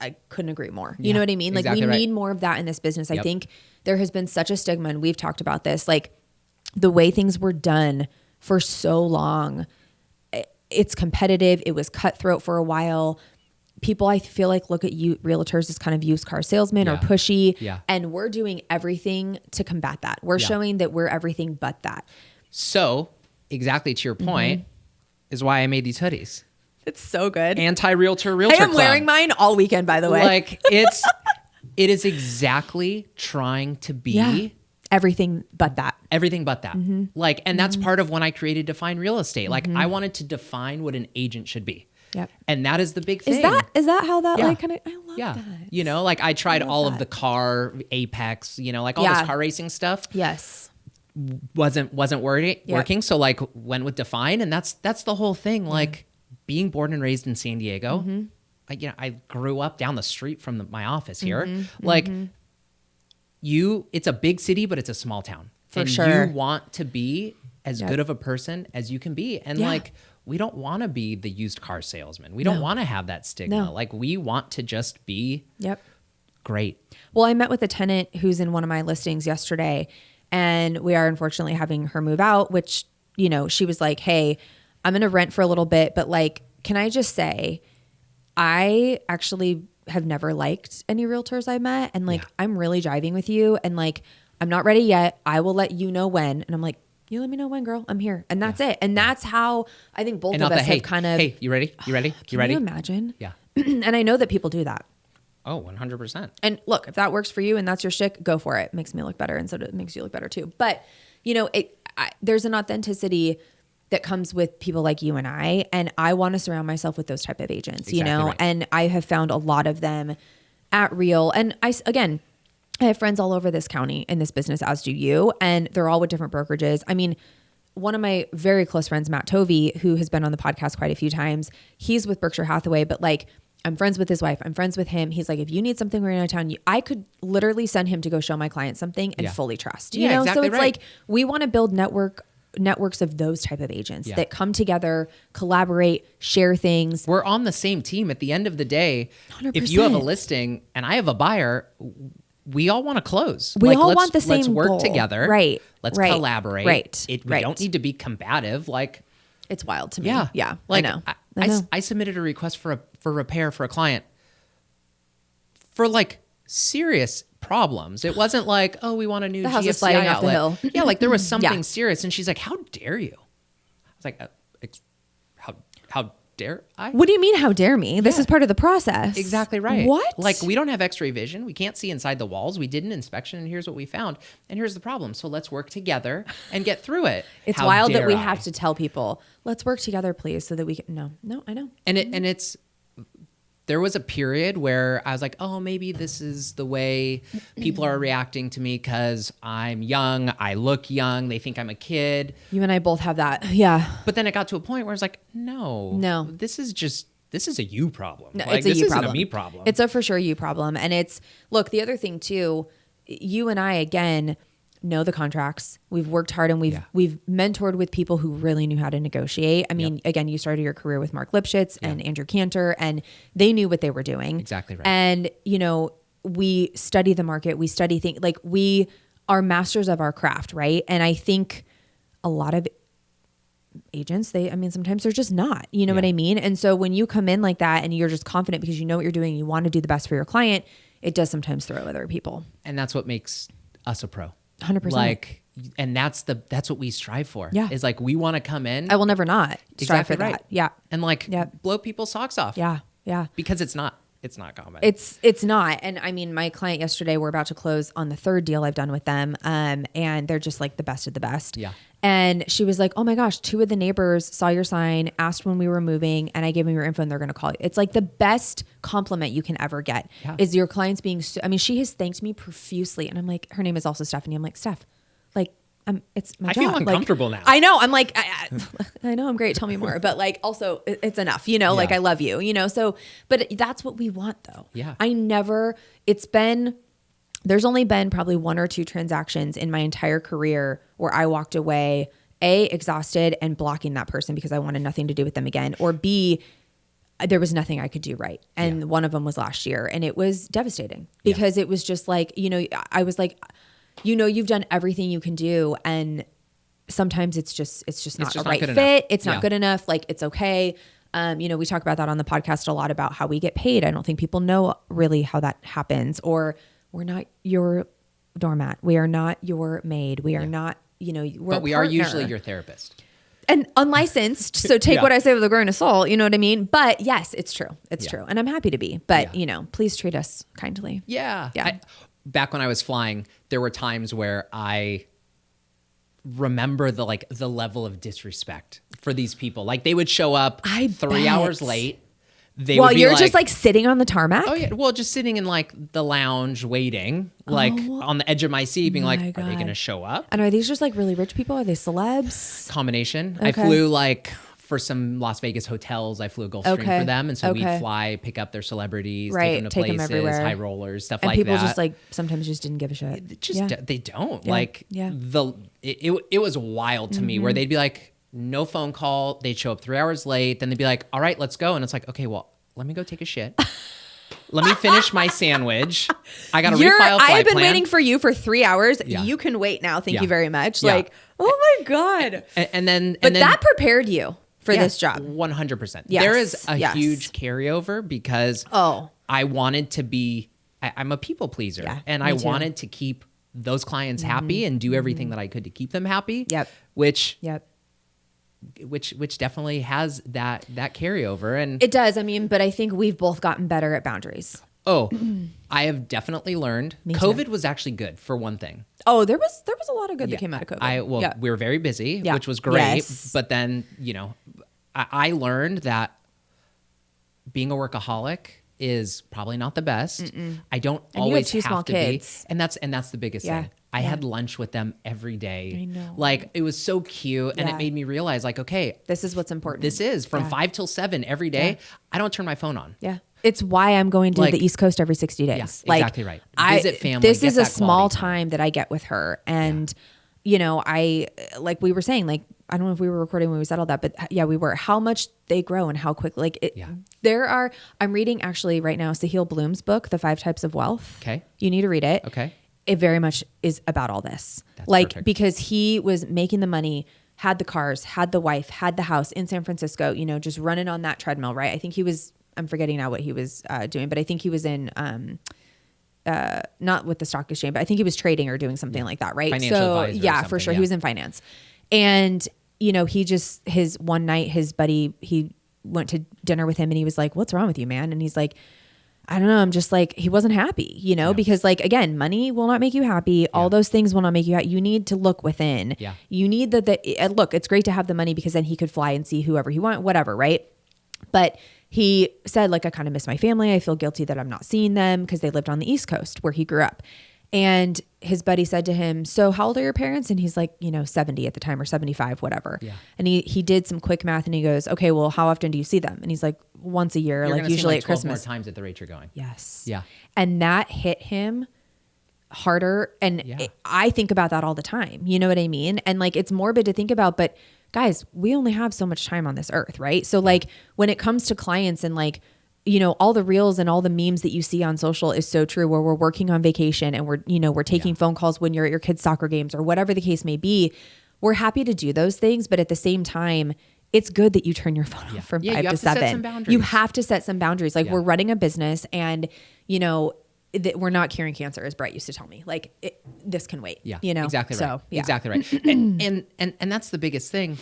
Speaker 2: I couldn't agree more. You know what I mean? Like,
Speaker 1: exactly
Speaker 2: we need more of that in this business. I think there has been such a stigma, and we've talked about this, like the way things were done for so long. It's competitive. It was cutthroat for a while. People, I feel like, look at you realtors as kind of used car salesmen or pushy. Yeah. And we're doing everything to combat that. We're showing that we're everything but that.
Speaker 1: So exactly to your point is why I made these hoodies.
Speaker 2: It's so good.
Speaker 1: Realtor
Speaker 2: I am wearing mine all weekend, by the way.
Speaker 1: Like, it is exactly trying to be
Speaker 2: everything but that.
Speaker 1: Everything but that. Like, and that's part of when I created Define Real Estate. Like, I wanted to define what an agent should be.
Speaker 2: Yep.
Speaker 1: And that is the big thing.
Speaker 2: Is that how that like kind of, I love that.
Speaker 1: Like I tried all of the car Apex, like all this car racing stuff.
Speaker 2: Yes.
Speaker 1: Wasn't working. So like went with Define, and that's the whole thing. Like, being born and raised in San Diego, I grew up down the street from my office here. Like, it's a big city, but it's a small town.
Speaker 2: For sure.
Speaker 1: You want to be as good of a person as you can be. And like, we don't want to be the used car salesman. We don't want to have that stigma. Like, we want to just be great.
Speaker 2: Well, I met with a tenant who's in one of my listings yesterday, and we are unfortunately having her move out, which, she was like, hey, I'm going to rent for a little bit, but like, can I just say, I actually have never liked any realtors I met. And like, I'm really driving with you. And like, I'm not ready yet. I will let you know when. And I'm like, you let me know when, girl. I'm here. And that's it. And that's how I think both of us have kind of.
Speaker 1: Hey, you ready? You ready? You ready?
Speaker 2: Can you imagine?
Speaker 1: Yeah.
Speaker 2: And I know that people do that.
Speaker 1: Oh, 100%.
Speaker 2: And look, if that works for you and that's your shtick, go for it. It makes me look better, and so it makes you look better too. But there's an authenticity that comes with people like you and I want to surround myself with those type of agents,
Speaker 1: Exactly right.
Speaker 2: and I have found a lot of them at Real. And I have friends all over this county in this business, as do you, and they're all with different brokerages. I mean, one of my very close friends, Matt Tovey, who has been on the podcast quite a few times, he's with Berkshire Hathaway, but like, I'm friends with his wife. I'm friends with him. He's like, if you need something right out of town, I could literally send him to go show my client something and fully trust, you know?
Speaker 1: Exactly
Speaker 2: So it's
Speaker 1: right.
Speaker 2: like, we want to build networks of those type of agents that come together, collaborate, share things.
Speaker 1: We're on the same team at the end of the day.
Speaker 2: 100%.
Speaker 1: If you have a listing and I have a buyer, we all want to close.
Speaker 2: We all want the same
Speaker 1: Let's work
Speaker 2: goal.
Speaker 1: together.
Speaker 2: Right.
Speaker 1: Let's
Speaker 2: Right.
Speaker 1: collaborate.
Speaker 2: Right.
Speaker 1: We don't need to be combative. Like,
Speaker 2: It's wild to me.
Speaker 1: yeah.
Speaker 2: Yeah.
Speaker 1: Like,
Speaker 2: I know. I know.
Speaker 1: I submitted a request for repair for a client for like serious problems. It wasn't like, oh, we want a new
Speaker 2: The house is
Speaker 1: GFCI
Speaker 2: sliding off the
Speaker 1: outlet.
Speaker 2: hill.
Speaker 1: Yeah, like there was something
Speaker 2: Yeah.
Speaker 1: serious, and she's like, "How dare you?" I was like, "How dare I?"
Speaker 2: What do you mean, how dare me? This is part of the process.
Speaker 1: Exactly right.
Speaker 2: What?
Speaker 1: Like, we don't have x-ray vision. We can't see inside the walls. We did an inspection, and here's what we found. And here's the problem. So let's work together and get through it.
Speaker 2: It's
Speaker 1: How
Speaker 2: wild that
Speaker 1: dare
Speaker 2: we
Speaker 1: I?
Speaker 2: have to tell people, let's work together, please, so that we can. No, I know.
Speaker 1: And it's there was a period where I was like, oh, maybe this is the way people are reacting to me because I'm young. I look young. They think I'm a kid.
Speaker 2: You and I both have that. Yeah.
Speaker 1: But then it got to a point where I was like, no, this is a you problem.
Speaker 2: No,
Speaker 1: Like,
Speaker 2: it's a
Speaker 1: this
Speaker 2: you
Speaker 1: isn't
Speaker 2: problem.
Speaker 1: a me problem.
Speaker 2: It's a for sure you problem. And look, the other thing too, you and I, again, know the contracts. We've worked hard and we've mentored with people who really knew how to negotiate. I mean, again, you started your career with Mark Lipschitz and Andrew Cantor, and they knew what they were doing.
Speaker 1: Exactly right.
Speaker 2: And, we study the market. We study things like we are masters of our craft, right? And I think a lot of agents, sometimes they're just not, you know what I mean? And so when you come in like that and you're just confident because you know what you're doing, you want to do the best for your client, it does sometimes throw other people.
Speaker 1: And that's what makes us a pro.
Speaker 2: 100%.
Speaker 1: Like, and that's what we strive for.
Speaker 2: Yeah.
Speaker 1: Is like, we want to come in.
Speaker 2: I will never not strive
Speaker 1: Exactly
Speaker 2: for
Speaker 1: right.
Speaker 2: that. Yeah.
Speaker 1: And like blow people's socks off.
Speaker 2: Yeah. Yeah.
Speaker 1: Because it's not common.
Speaker 2: It's not. And I mean, my client yesterday, we're about to close on the third deal I've done with them. And they're just like the best of the best.
Speaker 1: Yeah.
Speaker 2: And she was like, oh my gosh, 2 of the neighbors saw your sign, asked when we were moving, and I gave them your info and they're going to call you. It's like the best compliment you can ever get is your clients being, she has thanked me profusely. And I'm like, her name is also Stephanie. I'm like, Steph, like, it's my job.
Speaker 1: I feel uncomfortable now.
Speaker 2: I know. I'm like, I know I'm great. Tell me more. But like, also it's enough, like I love you, so, but that's what we want though.
Speaker 1: Yeah.
Speaker 2: There's only been probably 1 or 2 transactions in my entire career where I walked away, A, exhausted and blocking that person because I wanted nothing to do with them again, or B, there was nothing I could do right. And one of them was last year, and it was devastating because it was just like, I was like, you've done everything you can do, and sometimes it's just not a right fit. It's not good enough. Like, it's okay. We talk about that on the podcast a lot about how we get paid. I don't think people know really how that happens, or we're not your doormat. We are not your maid. We are not, but
Speaker 1: we are usually your therapist.
Speaker 2: And unlicensed. So take what I say with a grain of salt. You know what I mean? But yes, it's true. It's true. And I'm happy to be. But, please treat us kindly.
Speaker 1: Yeah.
Speaker 2: Yeah.
Speaker 1: Back when I was flying, there were times where I remember the level of disrespect for these people. Like, they would show up 3 hours late.
Speaker 2: While you're just like sitting on the tarmac?
Speaker 1: Oh yeah. Well, just sitting in like the lounge waiting, like on the edge of my seat, being like, are they going to show up?
Speaker 2: And are these just like really rich people? Are they celebs?
Speaker 1: Combination.
Speaker 2: Okay.
Speaker 1: I flew like for some Las Vegas hotels. I flew a Gulfstream for them. And so we'd fly, pick up their celebrities, take them to places,
Speaker 2: everywhere.
Speaker 1: high rollers, stuff
Speaker 2: and
Speaker 1: like that.
Speaker 2: And people just like sometimes just didn't give a shit.
Speaker 1: They don't.
Speaker 2: Yeah.
Speaker 1: Like it was wild to me where they'd be like, no phone call. They'd show up 3 hours late. Then they'd be like, all right, let's go. And it's like, okay, well, let me go take a shit. Let me finish my sandwich. I got to refile flight
Speaker 2: I have been
Speaker 1: plan.
Speaker 2: waiting for you for 3 hours.
Speaker 1: Yeah.
Speaker 2: You can wait now. Thank
Speaker 1: Yeah.
Speaker 2: you very much.
Speaker 1: Yeah.
Speaker 2: Like, oh my God.
Speaker 1: And then
Speaker 2: that prepared you for this job.
Speaker 1: 100%.
Speaker 2: Yes.
Speaker 1: There is a huge carryover because I wanted to be, I'm a people pleaser.
Speaker 2: Yeah,
Speaker 1: and
Speaker 2: me
Speaker 1: I
Speaker 2: too.
Speaker 1: wanted to keep those clients happy and do everything that I could to keep them happy.
Speaker 2: Yep.
Speaker 1: Which definitely has that carryover. And
Speaker 2: it does. I mean, but I think we've both gotten better at boundaries.
Speaker 1: Oh, I have definitely learned.
Speaker 2: Me too.
Speaker 1: COVID was actually good for one thing.
Speaker 2: Oh, there was a lot of good that came out of COVID.
Speaker 1: We were very busy,
Speaker 2: Yeah.
Speaker 1: which was great.
Speaker 2: Yes.
Speaker 1: But then, I learned that being a workaholic is probably not the best. I don't
Speaker 2: And
Speaker 1: always
Speaker 2: you have 2 small
Speaker 1: have to
Speaker 2: kids.
Speaker 1: be. And that's the biggest
Speaker 2: Yeah.
Speaker 1: thing. I had lunch with them every day.
Speaker 2: I know.
Speaker 1: Like, it was so cute. And it
Speaker 2: Yeah.
Speaker 1: made me realize, like, okay,
Speaker 2: This is what's important.
Speaker 1: this is from
Speaker 2: Yeah.
Speaker 1: 5 till 7 every day.
Speaker 2: Yeah.
Speaker 1: I don't turn my phone on.
Speaker 2: Yeah. It's why I'm going to
Speaker 1: Like-
Speaker 2: the East Coast every 60 days.
Speaker 1: Yeah, exactly right. Visit family,
Speaker 2: This
Speaker 1: get
Speaker 2: is a
Speaker 1: that
Speaker 2: small
Speaker 1: quality
Speaker 2: time that I get with her. And, I, like we were saying, like, I don't know if we were recording when we said all that, but yeah, we were. How much they grow and how quickly. Like, I'm reading actually right now Sahil Bloom's book, The 5 Types of Wealth.
Speaker 1: Okay.
Speaker 2: You need to read it.
Speaker 1: Okay.
Speaker 2: It very much is about all this.
Speaker 1: That's
Speaker 2: like,
Speaker 1: perfect.
Speaker 2: because he was making the money, had the cars, had the wife, had the house in San Francisco, just running on that treadmill, right? I think he was, I'm forgetting now what he was doing, but I think he was in, not with the stock exchange, but I think he was trading or doing something like that, right?
Speaker 1: Financial advisor or
Speaker 2: yeah, for
Speaker 1: something,
Speaker 2: sure.
Speaker 1: yeah.
Speaker 2: He was in finance. And, his one night, his buddy, he went to dinner with him and he was like, "What's wrong with you, man?" And he's like, "I don't know. I'm just like," he wasn't happy, because like, again, money will not make you happy. All those things will not make you happy. You need to look within.
Speaker 1: Yeah.
Speaker 2: You need look, it's great to have the money because then he could fly and see whoever he want, whatever. Right. But he said, like, I kind of miss my family. I feel guilty that I'm not seeing them because they lived on the East Coast where he grew up. And his buddy said to him, "So how old are your parents?" And he's like, 70 at the time or 75, whatever.
Speaker 1: Yeah.
Speaker 2: And he did some quick math and he goes, "Okay, well, how often do you see them?" And he's like, "Once a year,
Speaker 1: You're
Speaker 2: like
Speaker 1: gonna see
Speaker 2: usually
Speaker 1: them,
Speaker 2: at
Speaker 1: 12 more
Speaker 2: Christmas."
Speaker 1: times at the rate you're going.
Speaker 2: Yes.
Speaker 1: Yeah.
Speaker 2: And that hit him harder. And I think about that all the time. You know what I mean? And like, it's morbid to think about, but guys, we only have so much time on this earth, right? So like when it comes to clients and like, all the reels and all the memes that you see on social is so true, where we're working on vacation and we're taking phone calls when you're at your kids' soccer games or whatever the case may be. We're happy to do those things, but at the same time, it's good that you turn your phone off from 5
Speaker 1: you
Speaker 2: to
Speaker 1: have to
Speaker 2: 7.
Speaker 1: set some boundaries.
Speaker 2: You have to set some boundaries. Like we're running a business and, that we're not curing cancer, as Brett used to tell me. Like this can wait.
Speaker 1: Yeah.
Speaker 2: You know?
Speaker 1: Exactly right.
Speaker 2: So, yeah.
Speaker 1: Exactly right. and that's the biggest thing.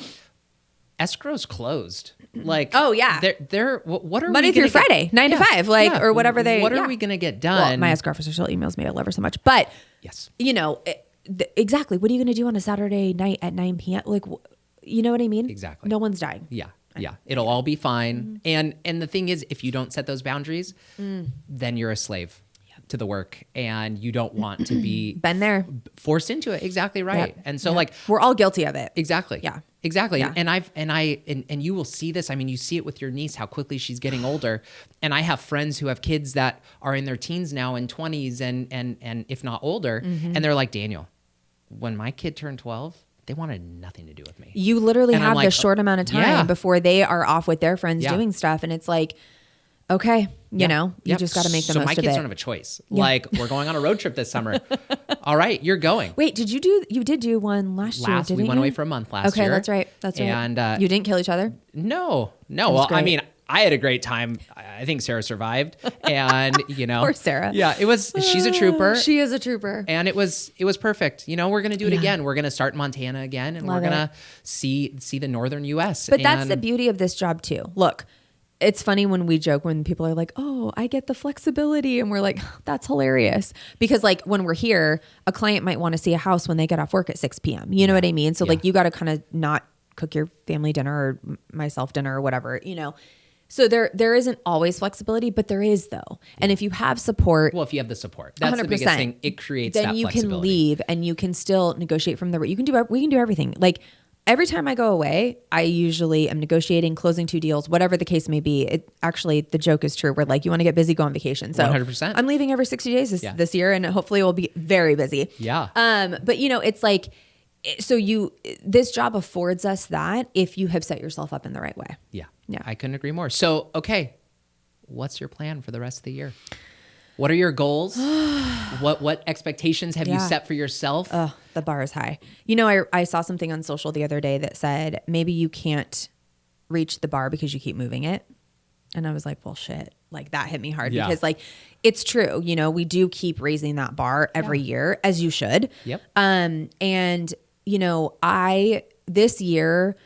Speaker 1: Escrow's closed. Like,
Speaker 2: oh yeah,
Speaker 1: they're what are
Speaker 2: Monday
Speaker 1: we
Speaker 2: through Friday, 9 to 5, like or whatever they.
Speaker 1: What are we gonna get done?
Speaker 2: Well, my escrow officer still emails me. I love her so much, but
Speaker 1: yes,
Speaker 2: exactly. What are you gonna do on a Saturday night at 9 p.m.? Like, you know what I mean?
Speaker 1: Exactly.
Speaker 2: No one's dying.
Speaker 1: Yeah. Yeah. It'll all be fine. And the thing is, if you don't set those boundaries, then you're a slave to the work and you don't want to be
Speaker 2: Been there.
Speaker 1: forced into it. Exactly right.
Speaker 2: Yep.
Speaker 1: And so
Speaker 2: Yep.
Speaker 1: like
Speaker 2: we're all guilty of it.
Speaker 1: exactly.
Speaker 2: Yeah.
Speaker 1: Exactly.
Speaker 2: Yeah.
Speaker 1: And you will see this. I mean, you see it with your niece, how quickly she's getting older. And I have friends who have kids that are in their teens now and 20s and if not older. And they're like, "Daniel, when my kid turned 12, they wanted nothing to do with me."
Speaker 2: You literally
Speaker 1: And I'm
Speaker 2: have
Speaker 1: like,
Speaker 2: this short amount of time
Speaker 1: yeah.
Speaker 2: before they are off with their friends
Speaker 1: Yeah.
Speaker 2: doing stuff. And it's like, okay, you just got to make the
Speaker 1: so
Speaker 2: most
Speaker 1: my
Speaker 2: of
Speaker 1: kids
Speaker 2: it.
Speaker 1: don't have a choice. Like, we're going on a road trip this summer. All right, you're going.
Speaker 2: Wait, you did do one last year, didn't
Speaker 1: We
Speaker 2: you?
Speaker 1: went away for a month last year.
Speaker 2: Okay, that's right. That's right.
Speaker 1: And
Speaker 2: you didn't kill each other?
Speaker 1: No. Well, I
Speaker 2: great.
Speaker 1: mean, I had a great time. I think Sarah survived, and
Speaker 2: Poor Sarah.
Speaker 1: Yeah, it was. She's a trooper.
Speaker 2: She is a trooper.
Speaker 1: And it was perfect. We're gonna do it
Speaker 2: Yeah.
Speaker 1: again. We're gonna start in Montana again, and
Speaker 2: Love
Speaker 1: we're gonna see the northern U.S.
Speaker 2: But that's
Speaker 1: And-
Speaker 2: the beauty of this job too. Look, it's funny when we joke when people are like, "Oh, I get the flexibility," and we're like, "That's hilarious," because like when we're here, a client might want to see a house when they get off work at 6 p.m. You know what I mean? So like you got to kind of not cook your family dinner or myself dinner or whatever. So there isn't always flexibility, but there is though. And if you have support,
Speaker 1: Well, if you have the support, that's
Speaker 2: 100%,
Speaker 1: the biggest thing. It creates
Speaker 2: then
Speaker 1: that
Speaker 2: you
Speaker 1: flexibility.
Speaker 2: can leave and you can still negotiate from we can do everything. Like every time I go away, I usually am negotiating, closing 2 deals, whatever the case may be. It actually, the joke is true. We're like, you want to get busy, go on vacation. So
Speaker 1: 100%.
Speaker 2: I'm leaving every 60 days this year, and hopefully we'll be very busy.
Speaker 1: Yeah.
Speaker 2: But it's like, so this job affords us that if you have set yourself up in the right way.
Speaker 1: Yeah.
Speaker 2: Yeah.
Speaker 1: I couldn't agree more. So, okay, what's your plan for the rest of the year? What are your goals? What expectations have you set for yourself?
Speaker 2: The bar is high. I saw something on social the other day that said maybe you can't reach the bar because you keep moving it. And I was like, well, shit. Like that hit me hard because like it's true. We do keep raising that bar every year, as you should.
Speaker 1: Yep.
Speaker 2: And this year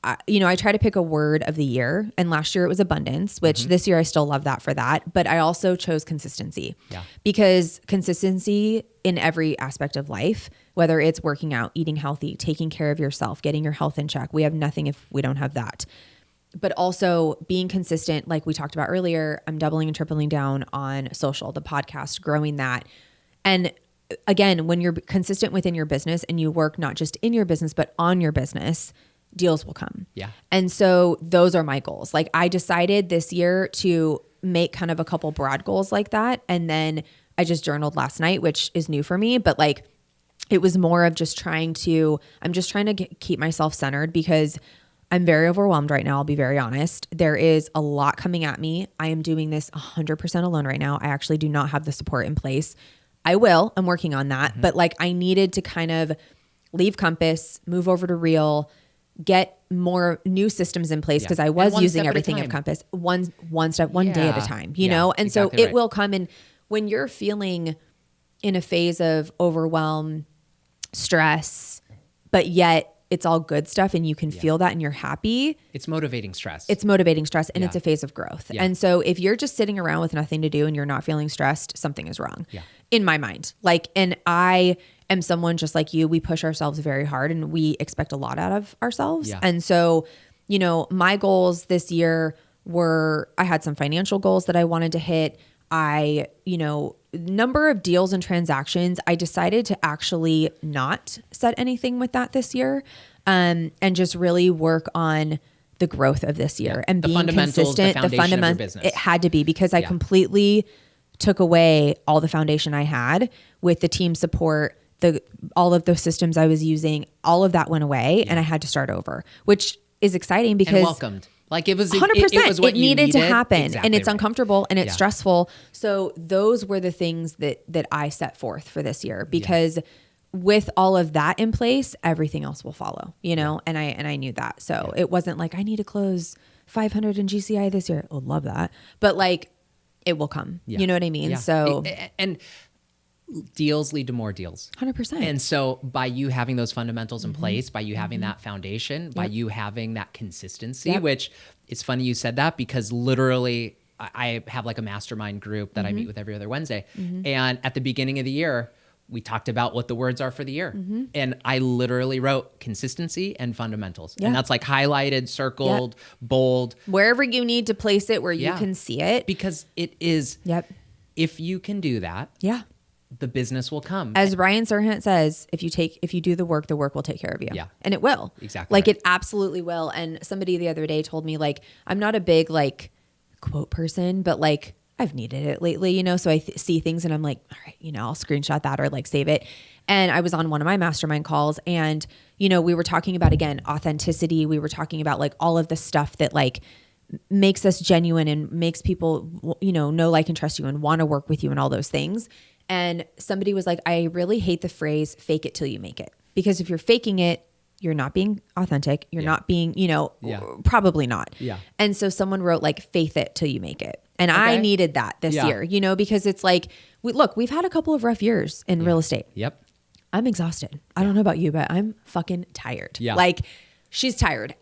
Speaker 2: I try to pick a word of the year, and last year it was abundance, which this year I still love that for that. But I also chose consistency because consistency in every aspect of life, whether it's working out, eating healthy, taking care of yourself, getting your health in check, we have nothing if we don't have that. But also being consistent, like we talked about earlier, I'm doubling and tripling down on social, the podcast, growing that. And again, when you're consistent within your business and you work not just in your business, but on your business, deals will come.
Speaker 1: Yeah.
Speaker 2: And so those are my goals. Like I decided this year to make kind of a couple broad goals like that. And then I just journaled last night, which is new for me, but like it was more of just I'm just trying to keep myself centered because I'm very overwhelmed right now. I'll be very honest. There is a lot coming at me. I am doing this 100% alone right now. I actually do not have the support in place. I'm working on that. But like I needed to kind of leave Compass, move over to Real, get more new systems in place because I was using everything of Compass one day at a time, you know? And exactly so it will come. And when you're feeling in a phase of overwhelm, stress, but yet it's all good stuff and you can feel that and you're happy.
Speaker 1: It's motivating stress.
Speaker 2: And it's a phase of growth. Yeah. And so if you're just sitting around with nothing to do and you're not feeling stressed, something is wrong in my mind. Like, and I am someone just like you, we push ourselves very hard and we expect a lot out of ourselves. Yeah. And so, my goals this year I had some financial goals that I wanted to hit. Number of deals and transactions, I decided to actually not set anything with that this year, and just really work on the growth of this year and being consistent.
Speaker 1: The foundation of your business.
Speaker 2: It had to be because I completely took away all the foundation I had with the team support, all of those systems I was using, all of that went away and I had to start over, which is exciting because
Speaker 1: and welcomed. Like it was
Speaker 2: 100%.
Speaker 1: It was what
Speaker 2: it needed to happen,
Speaker 1: exactly
Speaker 2: and it's uncomfortable and it's stressful. So those were the things that I set forth for this year because with all of that in place, everything else will follow, and I knew that. So it wasn't like I need to close 500 in GCI this year. I would love that. But like it will come. You know what I mean? So
Speaker 1: and deals lead to more deals.
Speaker 2: 100%.
Speaker 1: And so by you having those fundamentals in place, by you having that foundation, by you having that consistency, which it's funny you said that because literally I have like a mastermind group that I meet with every other Wednesday. And at the beginning of the year, we talked about what the words are for the year. And I literally wrote consistency and fundamentals. And that's like highlighted, circled, bold.
Speaker 2: Wherever you need to place it where you can see it.
Speaker 1: Because it is, if you can do that, the business will come.
Speaker 2: As Ryan Serhant says, if you do the work will take care of you. Yeah. And it will.
Speaker 1: Exactly.
Speaker 2: Like it absolutely will. And somebody the other day told me like, I'm not a big like quote person, but like I've needed it lately, so I see things and I'm like, all right, I'll screenshot that or like save it. And I was on one of my mastermind calls and, we were talking about, again, authenticity. We were talking about like all of the stuff that like makes us genuine and makes people, know, like, and trust you and want to work with you and all those things. And somebody was like, I really hate the phrase fake it till you make it. Because if you're faking it, you're not being authentic. You're not being, probably not. Yeah. And so someone wrote like, faith it till you make it. And I needed that this year, because it's like, we've had a couple of rough years in real estate.
Speaker 1: Yep.
Speaker 2: I'm exhausted. I don't know about you, but I'm fucking tired.
Speaker 1: Yeah.
Speaker 2: Like she's tired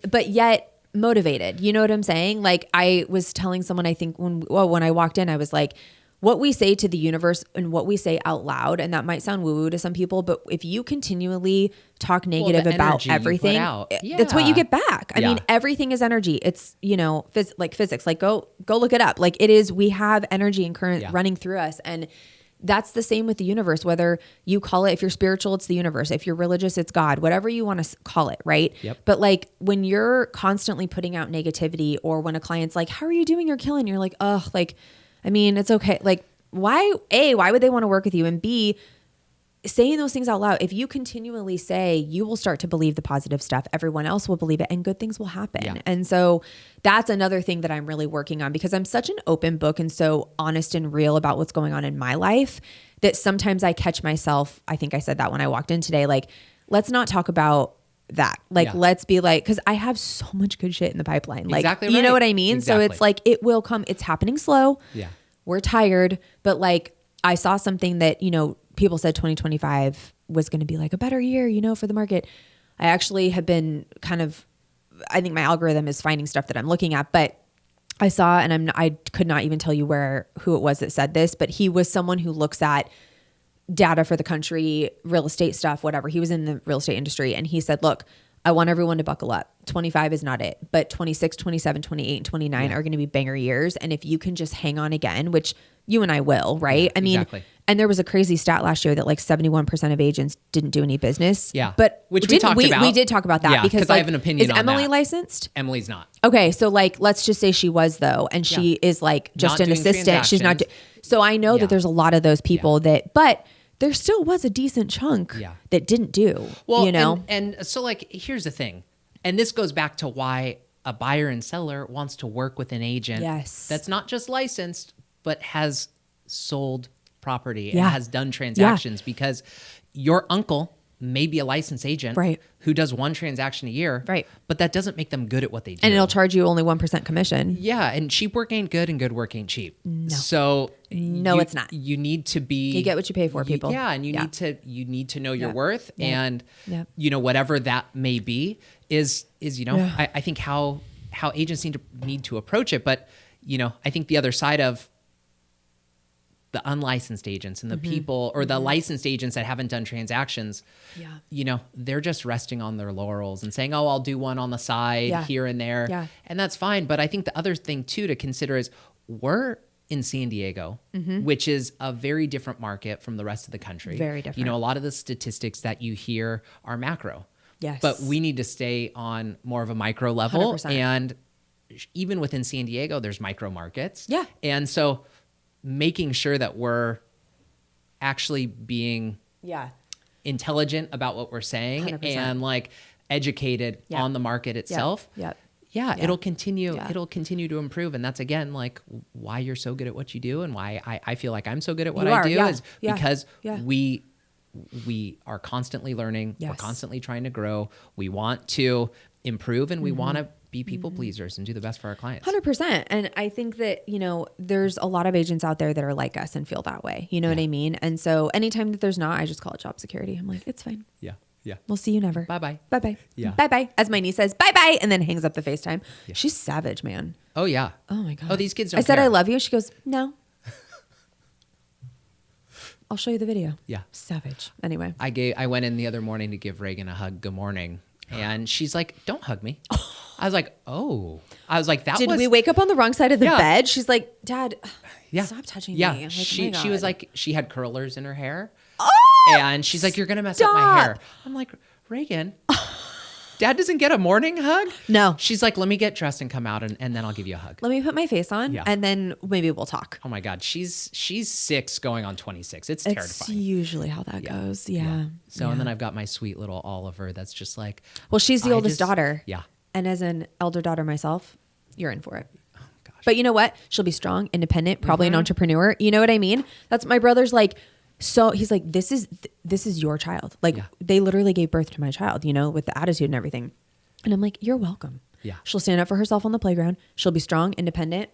Speaker 2: but yet motivated. You know what I'm saying? Like I was telling someone, I think when I walked in, I was like, what we say to the universe and what we say out loud, and that might sound woo-woo to some people, but if you continually talk negative about everything, that's what you get back. I mean, everything is energy. It's, like physics, like go look it up. Like it is, we have energy and current running through us. And that's the same with the universe, whether you call it, if you're spiritual, it's the universe. If you're religious, it's God, whatever you want to call it. Right.
Speaker 1: Yep.
Speaker 2: But like when you're constantly putting out negativity, or when a client's like, how are you doing? You're killing. You're like, oh, like, I mean, it's okay. Like why would they want to work with you? And B, saying those things out loud. If you continually say, you will start to believe the positive stuff, everyone else will believe it and good things will happen. Yeah. And so that's another thing that I'm really working on, because I'm such an open book and so honest and real about what's going on in my life that sometimes I catch myself. I think I said that when I walked in today, like, let's not talk about that. Like, let's be like, cause I have so much good shit in the pipeline. Like,
Speaker 1: exactly
Speaker 2: you know what I mean?
Speaker 1: Exactly.
Speaker 2: So it's like, it will come, it's happening slow.
Speaker 1: Yeah.
Speaker 2: We're tired, but like I saw something that, people said 2025 was going to be like a better year, for the market. I actually have been kind of I think my algorithm is finding stuff that I'm looking at, but I saw, and I could not even tell you who it was that said this, but he was someone who looks at data for the country, real estate stuff, whatever. He was in the real estate industry, and he said, look, I want everyone to buckle up. 25 is not it, but 26, 27, 28, and 29 are going to be banger years. And if you can just hang on again, which you and I will, right? I mean,
Speaker 1: exactly.
Speaker 2: And there was a crazy stat last year that like 71% of agents didn't do any business.
Speaker 1: Yeah.
Speaker 2: But
Speaker 1: which we talked about.
Speaker 2: We did talk about that,
Speaker 1: Yeah,
Speaker 2: because
Speaker 1: I have an opinion on
Speaker 2: Emily
Speaker 1: that.
Speaker 2: licensed?
Speaker 1: Emily's not.
Speaker 2: Okay. So like, let's just say she was though, and she is like just
Speaker 1: Not
Speaker 2: an
Speaker 1: doing
Speaker 2: assistant. She's not. So I know that there's a lot of those people but there still was a decent chunk that didn't do,
Speaker 1: well,
Speaker 2: you know?
Speaker 1: And so like, here's the thing. And this goes back to why a buyer and seller wants to work with an agent that's not just licensed, but has sold property and has done transactions, because your uncle may be a licensed agent who does one transaction a year, but that doesn't make them good at what they do.
Speaker 2: And it'll charge you only 1% commission.
Speaker 1: Yeah, and cheap work ain't good and good work ain't cheap.
Speaker 2: No.
Speaker 1: So
Speaker 2: it's not.
Speaker 1: You need to be.
Speaker 2: You get what you pay for, people.
Speaker 1: Yeah, and you need to know your worth, and you know, whatever that may be is you know, I think how agents need to approach it. But you know, I think the other side of the unlicensed agents and the people, or the licensed agents that haven't done transactions, you know, they're just resting on their laurels and saying, oh, I'll do one on the side here and there. Yeah. And that's fine. But I think the other thing too to consider is we're in San Diego, which is a very different market from the rest of the country.
Speaker 2: Very different.
Speaker 1: You know, a lot of the statistics that you hear are macro.
Speaker 2: Yes.
Speaker 1: But we need to stay on more of a micro level.
Speaker 2: 100%.
Speaker 1: And even within San Diego, there's micro markets.
Speaker 2: Yeah.
Speaker 1: And so making sure that we're actually being intelligent about what we're saying
Speaker 2: 100%.
Speaker 1: and like educated on the market itself. It'll continue to improve. And that's again like why you're so good at what you do, and why I feel like I'm so good at what I do is because we are constantly learning. We're constantly trying to grow. We want to improve, and we want to be people pleasers and do the best for our clients.
Speaker 2: 100%. And I think that, you know, there's a lot of agents out there that are like us and feel that way. You know what I mean? And so anytime that there's not, I just call it job security. I'm like, it's fine.
Speaker 1: Yeah. Yeah.
Speaker 2: We'll see you never.
Speaker 1: Bye-bye.
Speaker 2: Bye-bye.
Speaker 1: Yeah.
Speaker 2: Bye-bye. As my niece says, bye-bye. And then hangs up the FaceTime. Yeah. She's savage, man.
Speaker 1: Oh yeah.
Speaker 2: Oh my God.
Speaker 1: Oh, these kids don't
Speaker 2: I said,
Speaker 1: care.
Speaker 2: I love you. She goes, no. I'll show you the video.
Speaker 1: Yeah.
Speaker 2: Savage. Anyway.
Speaker 1: I went in the other morning to give Reagan a hug. Good morning. And she's like, don't hug me. I was like, oh. I was like,
Speaker 2: Did we wake up on the wrong side of the bed? She's like, Dad, stop touching me. I'm like,
Speaker 1: she was like, she had curlers in her hair.
Speaker 2: Oh,
Speaker 1: and she's like, you're going to mess up my hair. I'm like, Reagan, Dad doesn't get a morning hug?
Speaker 2: No.
Speaker 1: She's like, let me get dressed and come out and then I'll give you a hug.
Speaker 2: Let me put my face on and then maybe we'll talk.
Speaker 1: Oh my God. She's 6 going on 26. It's terrifying.
Speaker 2: It's usually how that goes. Yeah.
Speaker 1: So, and then I've got my sweet little Oliver that's just like.
Speaker 2: Well, she's the oldest daughter.
Speaker 1: Yeah.
Speaker 2: And as an elder daughter myself, you're in for it.
Speaker 1: Oh gosh.
Speaker 2: But you know what? She'll be strong, independent, probably an entrepreneur. You know what I mean? That's my brother's like, so he's like, this is your child. Like they literally gave birth to my child, you know, with the attitude and everything. And I'm like, you're welcome.
Speaker 1: Yeah.
Speaker 2: She'll stand up for herself on the playground. She'll be strong, independent.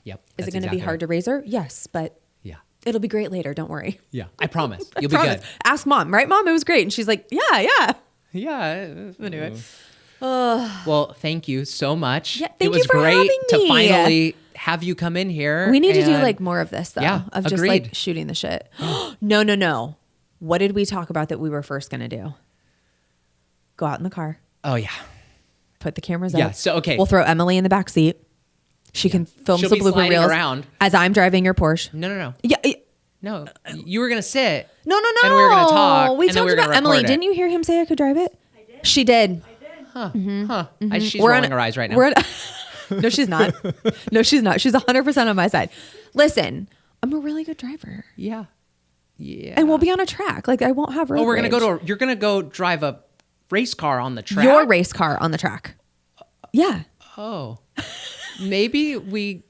Speaker 1: Yep.
Speaker 2: Is it going to be hard to raise her? Yes, but it'll be great later. Don't worry.
Speaker 1: Yeah. I promise. You'll be good.
Speaker 2: Ask Mom, right? Mom, it was great. And she's like, yeah.
Speaker 1: Yeah.
Speaker 2: Anyway.
Speaker 1: Well, thank you so much.
Speaker 2: Yeah,
Speaker 1: it was great to finally have you come in here.
Speaker 2: We need to do like more of this though.
Speaker 1: Yeah,
Speaker 2: of just like shooting the shit. No. What did we talk about that we were first going to do? Go out in the car.
Speaker 1: Oh yeah.
Speaker 2: Put the cameras up.
Speaker 1: Yeah. So, okay.
Speaker 2: We'll throw Emily in the back seat. She can film some blooper reels
Speaker 1: around
Speaker 2: as I'm driving your Porsche.
Speaker 1: No.
Speaker 2: Yeah.
Speaker 1: No, you were going to sit.
Speaker 2: No.
Speaker 1: And we were going to talk.
Speaker 2: We talked about Emily. Didn't you hear him say I could drive it?
Speaker 1: I did.
Speaker 2: She did.
Speaker 1: Huh. She's rolling her eyes right now.
Speaker 2: No, she's not. No, she's not. She's 100% on my side. Listen, I'm a really good driver.
Speaker 1: Yeah. Yeah.
Speaker 2: And we'll be on a track. Like I won't have road
Speaker 1: we're
Speaker 2: rage.
Speaker 1: You're going to go drive a race car on the track.
Speaker 2: Your race car on the track. Yeah.
Speaker 1: Oh. Maybe we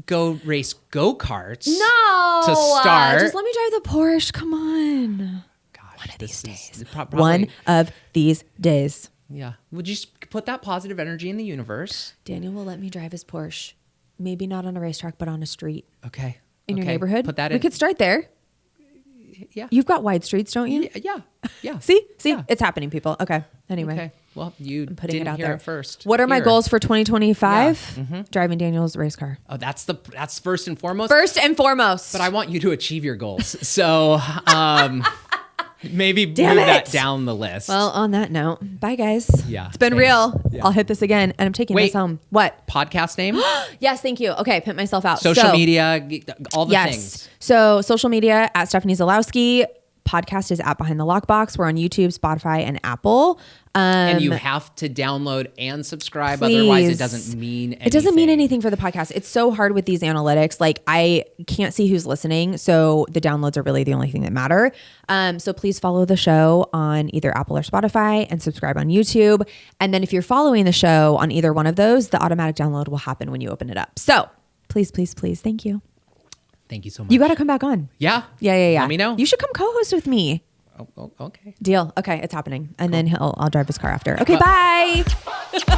Speaker 1: go race go-karts.
Speaker 2: No.
Speaker 1: To start.
Speaker 2: Just let me drive the Porsche. Come on.
Speaker 1: Gosh,
Speaker 2: one of these days.
Speaker 1: Probably,
Speaker 2: one of these days.
Speaker 1: Yeah. Would you put that positive energy in the universe?
Speaker 2: Daniel will let me drive his Porsche. Maybe not on a racetrack, but on a street.
Speaker 1: Okay.
Speaker 2: In your neighborhood.
Speaker 1: Put that in.
Speaker 2: We could start there.
Speaker 1: Yeah.
Speaker 2: You've got wide streets, don't you?
Speaker 1: Yeah.
Speaker 2: See?
Speaker 1: Yeah.
Speaker 2: It's happening, people. Okay. Anyway.
Speaker 1: Okay. Well, you
Speaker 2: putting
Speaker 1: didn't
Speaker 2: it out
Speaker 1: hear
Speaker 2: there
Speaker 1: it first.
Speaker 2: What are my
Speaker 1: Here.
Speaker 2: goals for 2025?
Speaker 1: Yeah. Mm-hmm.
Speaker 2: Driving Daniel's race car.
Speaker 1: Oh, that's first and foremost.
Speaker 2: First and foremost.
Speaker 1: But I want you to achieve your goals. So maybe move
Speaker 2: Damn
Speaker 1: that
Speaker 2: it.
Speaker 1: down the list.
Speaker 2: Well, on that note, bye guys.
Speaker 1: Yeah,
Speaker 2: It's been
Speaker 1: thanks.
Speaker 2: real.
Speaker 1: Yeah.
Speaker 2: I'll hit this again and I'm taking this home. What?
Speaker 1: Podcast name,
Speaker 2: Yes, thank you. Okay, pimp myself out.
Speaker 1: social media, all the
Speaker 2: Yes.
Speaker 1: things.
Speaker 2: So social media at Stephanie Xelowski. Podcast is at Behind the Lockbox. We're on YouTube, Spotify, and Apple.
Speaker 1: And you have to download and subscribe.
Speaker 2: Please.
Speaker 1: Otherwise, it doesn't mean anything.
Speaker 2: It doesn't mean anything for the podcast. It's so hard with these analytics. Like I can't see who's listening. So the downloads are really the only thing that matter. So please follow the show on either Apple or Spotify and subscribe on YouTube. And then if you're following the show on either one of those, the automatic download will happen when you open it up. So please, please, please. Thank you.
Speaker 1: Thank you so much.
Speaker 2: You got to come back on.
Speaker 1: Yeah.
Speaker 2: Yeah.
Speaker 1: Let me know.
Speaker 2: You should come co-host with me.
Speaker 1: Oh, okay.
Speaker 2: Deal. Okay. It's happening. And then I'll drive his car after. Okay. Bye.